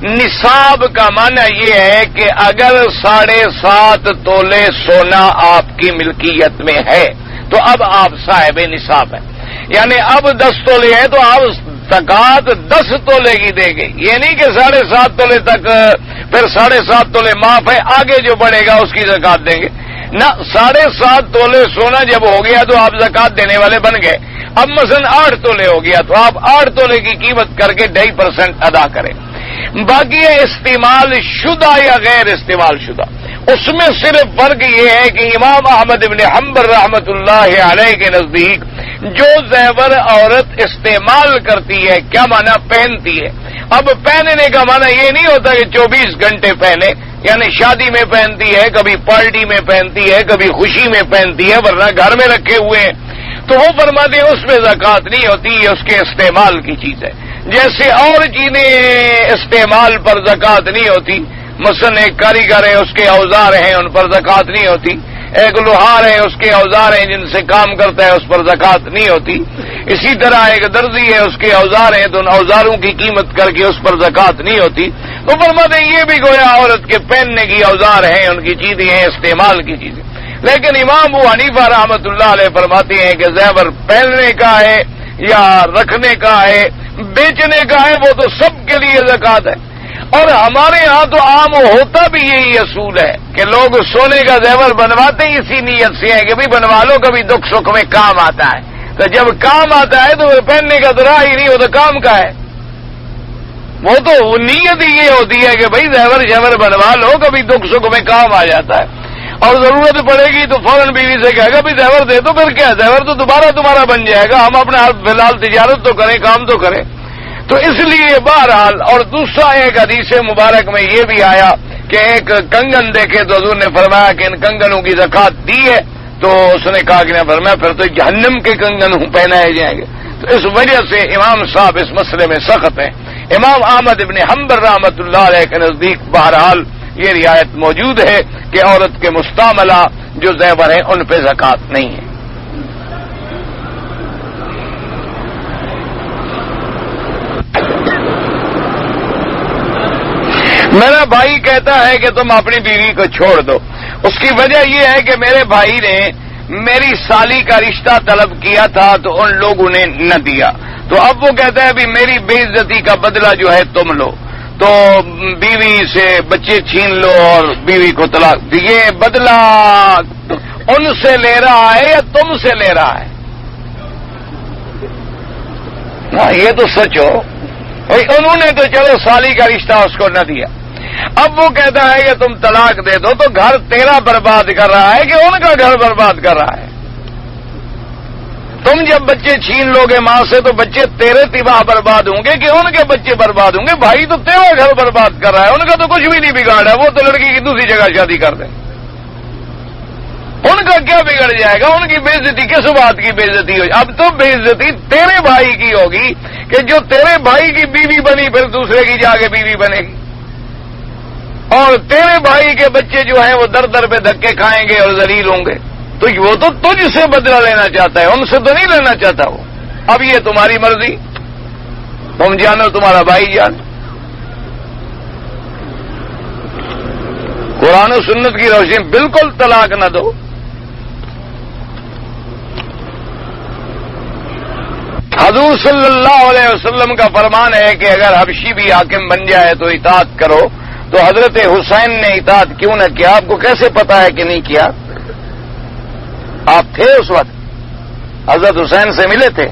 نصاب کا معنی یہ ہے کہ اگر 7.5 تولے سونا آپ کی ملکیت میں ہے تو اب آپ صاحب نصاب ہیں، یعنی اب 10 تولے ہے تو آپ زکات 10 تولے کی دیں گے. یہ نہیں کہ 7.5 تولے تک پھر 7.5 تولے معاف ہے، آگے جو بڑھے گا اس کی زکات دیں گے. نہ، 7.5 تولے سونا جب ہو گیا تو آپ زکات دینے والے بن گئے. اب مثلا 8 تولے ہو گیا تو آپ 8 تولے کی قیمت کر کے 2.5% ادا کریں. باقی ہے استعمال شدہ یا غیر استعمال شدہ، اس میں صرف فرق یہ ہے کہ امام احمد بن حنبل رحمت اللہ علیہ کے نزدیک جو زیور عورت استعمال کرتی ہے، کیا معنی؟ پہنتی ہے. اب پہننے کا معنی یہ نہیں ہوتا کہ 24 گھنٹے پہنے، یعنی شادی میں پہنتی ہے، کبھی پارٹی میں پہنتی ہے، کبھی خوشی میں پہنتی ہے، ورنہ گھر میں رکھے ہوئے ہیں تو وہ فرماتے ہیں اس میں زکات نہیں ہوتی، یہ اس کے استعمال کی چیز ہے. جیسے اور چیزیں استعمال پر زکات نہیں ہوتی، مثلا ایک کاریگر ہے اس کے اوزار ہیں ان پر زکات نہیں ہوتی، ایک لوہار ہے اس کے اوزار ہیں جن سے کام کرتا ہے اس پر زکات نہیں ہوتی، اسی طرح ایک درزی ہے اس کے اوزار ہیں تو ان اوزاروں کی قیمت کر کے اس پر زکات نہیں ہوتی. تو فرماتے ہیں یہ بھی گویا عورت کے پہننے کی اوزار ہیں، ان کی چیزیں ہیں، استعمال کی چیزیں. لیکن امام ابو حنیفہ رحمۃ اللہ علیہ فرماتے ہیں کہ زیور پہننے کا ہے یا رکھنے کا ہے، بیچنے کا ہے، وہ تو سب کے لیے زکات ہے. اور ہمارے ہاں تو عام ہوتا بھی یہی اصول ہے کہ لوگ سونے کا زیور بنواتے ہی اسی نیت سے ہیں کہ بھی بنوا لو، کبھی دکھ سکھ میں کام آتا ہے. تو جب کام آتا ہے تو پہننے کا تو راہ ہی نہیں، وہ تو کام کا ہے. وہ تو نیت ہی یہ ہوتی ہے کہ بھائی زیور شیور بنوا لو، کبھی دکھ سکھ میں کام آ جاتا ہے. اور ضرورت پڑے گی تو فوراً بیوی سے کہے گا بھی زیور دے تو پھر کیا، زیور تو دوبارہ تمہارا بن جائے گا، ہم اپنے فی الحال تجارت تو کریں، کام تو کریں. تو اس لیے بہرحال، اور دوسرا ایک حدیث مبارک میں یہ بھی آیا کہ ایک کنگن دیکھے تو حضور نے فرمایا کہ ان کنگنوں کی زکات دی ہے، تو اس نے کہا کہ نہیں، فرمایا پھر تو جہنم کے کنگن پہنائے جائیں گے۔ تو اس وجہ سے امام صاحب اس مسئلے میں سخت ہیں۔ امام احمد ابن حنبل رحمۃ اللہ علیہ کے نزدیک بہرحال یہ رعایت موجود ہے کہ عورت کے مستعملہ جو زیور ہیں ان پہ زکات نہیں ہے۔ میرا بھائی کہتا ہے کہ تم اپنی بیوی کو چھوڑ دو، اس کی وجہ یہ ہے کہ میرے بھائی نے میری سالی کا رشتہ طلب کیا تھا تو ان لوگوں نے نہ دیا، تو اب وہ کہتا ہے ابھی میری بے عزتی کا بدلہ جو ہے تم لو، تو بیوی سے بچے چھین لو اور بیوی کو طلاق دیے۔ بدلہ ان سے لے رہا ہے یا تم سے لے رہا ہے؟ ہاں یہ تو سچ ہو بھائی، انہوں نے تو چلو سالی کا رشتہ اس کو نہ دیا، اب وہ کہتا ہے کہ تم طلاق دے دو، تو گھر تیرا برباد کر رہا ہے کہ ان کا گھر برباد کر رہا ہے؟ تم جب بچے چھین لو گے ماں سے تو بچے تیرے تباہ برباد ہوں گے کہ ان کے بچے برباد ہوں گے؟ بھائی تو تیرا گھر برباد کر رہا ہے، ان کا تو کچھ بھی نہیں بگاڑا، وہ تو لڑکی کی دوسری جگہ شادی کر دیں، ان کا کیا بگڑ جائے گا؟ ان کی بے عزتی کس بات کی بے عزتی ہوئی؟ اب تو بے عزتی تیرے بھائی کی ہوگی کہ جو تیرے بھائی کی بیوی بنی پھر دوسرے کی جا کے بیوی بنے گی، اور تیرے بھائی کے بچے جو ہیں وہ در در پہ دھکے کھائیں گے اور ذلیل ہوں گے، تو وہ تو تجھ سے بدلہ لینا چاہتا ہے، ان سے تو نہیں لینا چاہتا وہ۔ اب یہ تمہاری مرضی، تم جانو تمہارا بھائی جان۔ قرآن و سنت کی روشنی بالکل طلاق نہ دو۔ حضور صلی اللہ علیہ وسلم کا فرمان ہے کہ اگر حبشی بھی حاکم بن جائے تو اطاعت کرو، تو حضرت حسین نے اطاعت کیوں نہ کیا؟ آپ کو کیسے پتا ہے کہ نہیں کیا؟ آپ تھے اس وقت، حضرت حسین سے ملے تھے؟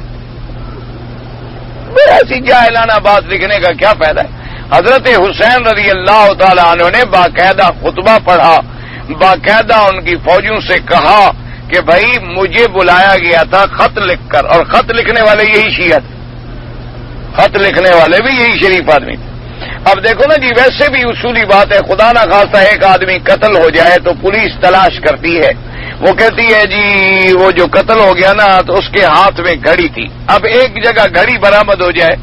ایسی جاہلانہ بات لکھنے کا کیا فائدہ ہے؟ حضرت حسین رضی اللہ تعالی عنہ نے باقاعدہ خطبہ پڑھا، باقاعدہ ان کی فوجیوں سے کہا کہ بھائی مجھے بلایا گیا تھا خط لکھ کر، اور خط لکھنے والے یہی شیعہ تھے، خط لکھنے والے بھی یہی شریف آدمی تھے۔ اب دیکھو نا جی، ویسے بھی اصولی بات ہے، خدا نہ خواستہ ایک آدمی قتل ہو جائے تو پولیس تلاش کرتی ہے، وہ کہتی ہے جی وہ جو قتل ہو گیا نا تو اس کے ہاتھ میں گھڑی تھی، اب ایک جگہ گھڑی برآمد ہو جائے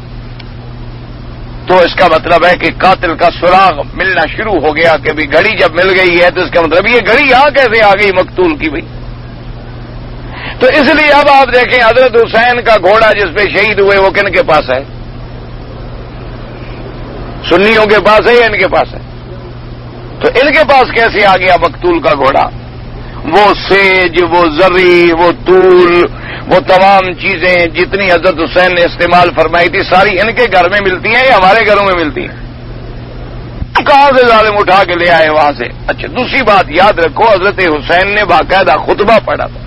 تو اس کا مطلب ہے کہ قاتل کا سراغ ملنا شروع ہو گیا کہ بھی گھڑی جب مل گئی ہے تو اس کا مطلب یہ گھڑی یہاں کیسے آ گئی مقتول کی بھائی؟ تو اس لیے اب آپ دیکھیں حضرت حسین کا گھوڑا جس پہ شہید ہوئے وہ کن کے پاس ہے؟ سنیوں کے پاس ہے یا ان کے پاس ہے؟ تو ان کے پاس کیسے آ گیا مقتول کا گھوڑا؟ وہ سیج، وہ زری، وہ طول، وہ تمام چیزیں جتنی حضرت حسین نے استعمال فرمائی تھی ساری ان کے گھر میں ملتی ہیں یا ہمارے گھروں میں ملتی ہیں؟ کہاں سے ظالم اٹھا کے لے آئے وہاں سے؟ اچھا دوسری بات یاد رکھو، حضرت حسین نے باقاعدہ خطبہ پڑھا تھا،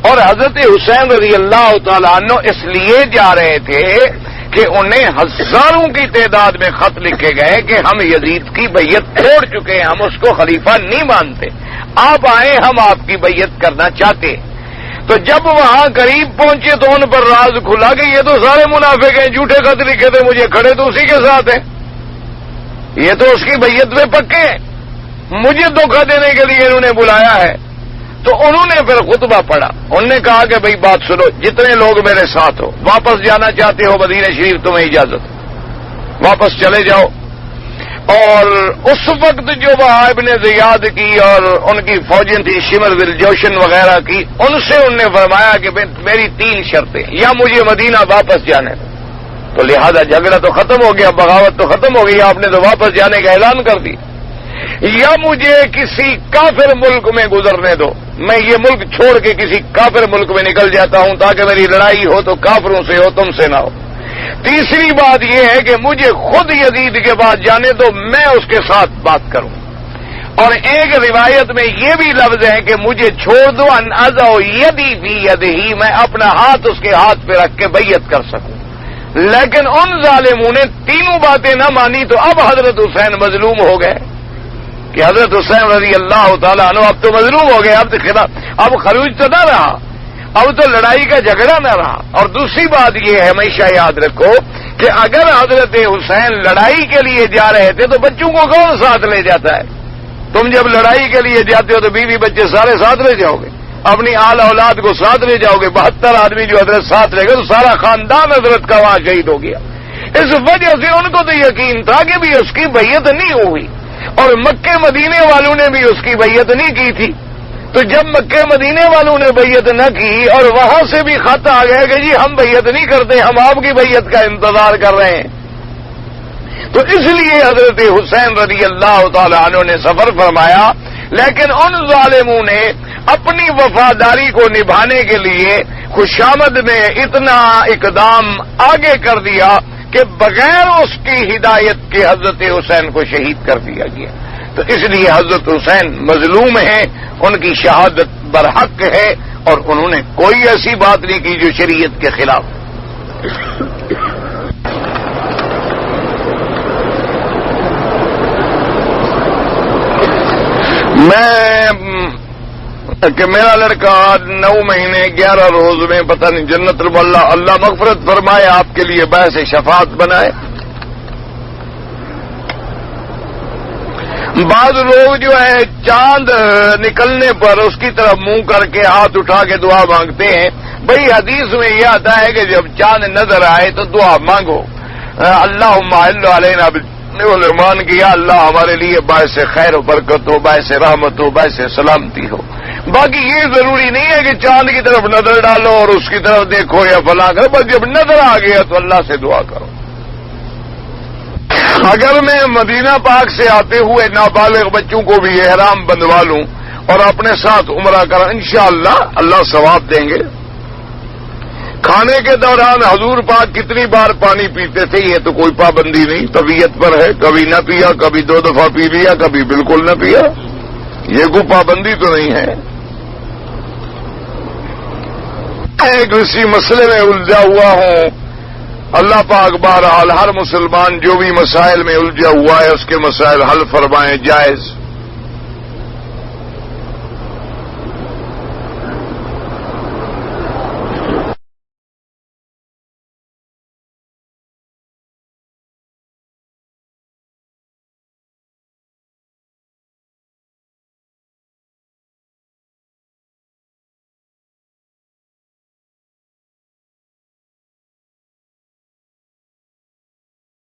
اور حضرت حسین رضی اللہ تعالیٰ عنہ اس لیے جا رہے تھے کہ انہیں ہزاروں کی تعداد میں خط لکھے گئے کہ ہم یزید کی بیعت چھوڑ چکے ہیں، ہم اس کو خلیفہ نہیں مانتے، آپ آئے ہم آپ کی بیعت کرنا چاہتے ہیں۔ تو جب وہاں قریب پہنچے تو ان پر راز کھلا کہ یہ تو سارے منافق ہیں، جھوٹے خط لکھے تھے مجھے، کھڑے تو اسی کے ساتھ ہیں، یہ تو اس کی بیعت میں پکے ہیں، مجھے دھوکہ دینے کے لیے انہوں نے بلایا ہے۔ تو انہوں نے پھر خطبہ پڑھا، انہوں نے کہا کہ بھئی بات سنو، جتنے لوگ میرے ساتھ ہو، واپس جانا چاہتے ہو مدینہ شریف تمہیں اجازت، واپس چلے جاؤ۔ اور اس وقت جو وہاں ابن زیاد کی اور ان کی فوجیں تھی شمر ذی الجوشن وغیرہ کی، ان سے انہوں نے فرمایا کہ میری 3 شرطیں، یا مجھے مدینہ واپس جانے دو، تو لہذا جھگڑا تو ختم ہو گیا، بغاوت تو ختم ہو گئی، آپ نے تو واپس جانے کا اعلان کر دی، یا مجھے کسی کافر ملک میں گزرنے دو، میں یہ ملک چھوڑ کے کسی کافر ملک میں نکل جاتا ہوں تاکہ میری لڑائی ہو تو کافروں سے ہو، تم سے نہ ہو۔ تیسری بات یہ ہے کہ مجھے خود یزید کے بعد جانے دو، میں اس کے ساتھ بات کروں۔ اور ایک روایت میں یہ بھی لفظ ہے کہ مجھے چھوڑ دو ان اضع یدی فی یدہ، میں اپنا ہاتھ اس کے ہاتھ پہ رکھ کے بیعت کر سکوں۔ لیکن ان ظالموں نے تینوں باتیں نہ مانی، تو اب حضرت حسین مظلوم ہو گئے کہ حضرت حسین رضی اللہ تعالیٰ عنہ اب تو مظلوم ہو گئے، اب خروج تو نہ رہا، اب تو لڑائی کا جھگڑا نہ رہا۔ اور دوسری بات یہ ہے ہمیشہ یاد رکھو کہ اگر حضرت حسین لڑائی کے لیے جا رہے تھے تو بچوں کو کون ساتھ لے جاتا ہے؟ تم جب لڑائی کے لیے جاتے ہو تو بیوی بچے سارے ساتھ لے جاؤ گے، اپنی آل اولاد کو ساتھ لے جاؤ گے، 72 آدمی جو حضرت ساتھ لے گئے تو سارا خاندان حضرت کا وہاں شہید ہو گیا۔ اس وجہ سے ان کو تو یقین تھا کہ بھی اس کی بیعت نہیں ہوئی، اور مکے مدینے والوں نے بھی اس کی بیعت نہیں کی تھی۔ تو جب مکے مدینے والوں نے بیعت نہ کی اور وہاں سے بھی خط آ گیا کہ جی ہم بیعت نہیں کرتے، ہم آپ کی بیعت کا انتظار کر رہے ہیں، تو اس لیے حضرت حسین رضی اللہ تعالی عنہ نے سفر فرمایا۔ لیکن ان ظالموں نے اپنی وفاداری کو نبھانے کے لیے خوشامد میں اتنا اقدام آگے کر دیا کہ بغیر اس کی ہدایت کے حضرت حسین کو شہید کر دیا گیا۔ تو اس لیے حضرت حسین مظلوم ہیں، ان کی شہادت برحق ہے، اور انہوں نے کوئی ایسی بات نہیں کی جو شریعت کے خلاف۔ کہ میرا لڑکا 9 مہینے 11 روز میں پتہ نہیں جنت اللہ مغفرت فرمائے آپ کے لیے باعث شفاعت بنائے۔ بعض لوگ جو ہے چاند نکلنے پر اس کی طرف منہ کر کے ہاتھ اٹھا کے دعا مانگتے ہیں۔ بھئی حدیث میں یہ آتا ہے کہ جب چاند نظر آئے تو دعا مانگو، اللہم احل علینا بالایمان کیا، اللہ ہمارے لیے باعث خیر و برکت ہو، باعث رحمت ہو، باعث سلامتی ہو۔ باقی یہ ضروری نہیں ہے کہ چاند کی طرف نظر ڈالو اور اس کی طرف دیکھو یا فلاں کرو، بس جب نظر آ گیا تو اللہ سے دعا کرو۔ اگر میں مدینہ پاک سے آتے ہوئے نابالغ بچوں کو بھی احرام بندھوا لوں اور اپنے ساتھ عمرہ کرا، انشاءاللہ اللہ ثواب دیں گے۔ کھانے کے دوران حضور پاک کتنی بار پانی پیتے تھے یہ تو کوئی پابندی نہیں، طبیعت پر ہے، کبھی نہ پیا، کبھی 2 دفعہ پی لیا، کبھی بالکل نہ پیا، یہ کوئی پابندی تو نہیں ہے۔ ایک اسی مسئلے میں الجھا ہوا ہوں، اللہ پاک بہرحال ہر مسلمان جو بھی مسائل میں الجھا ہوا ہے اس کے مسائل حل فرمائیں، جائز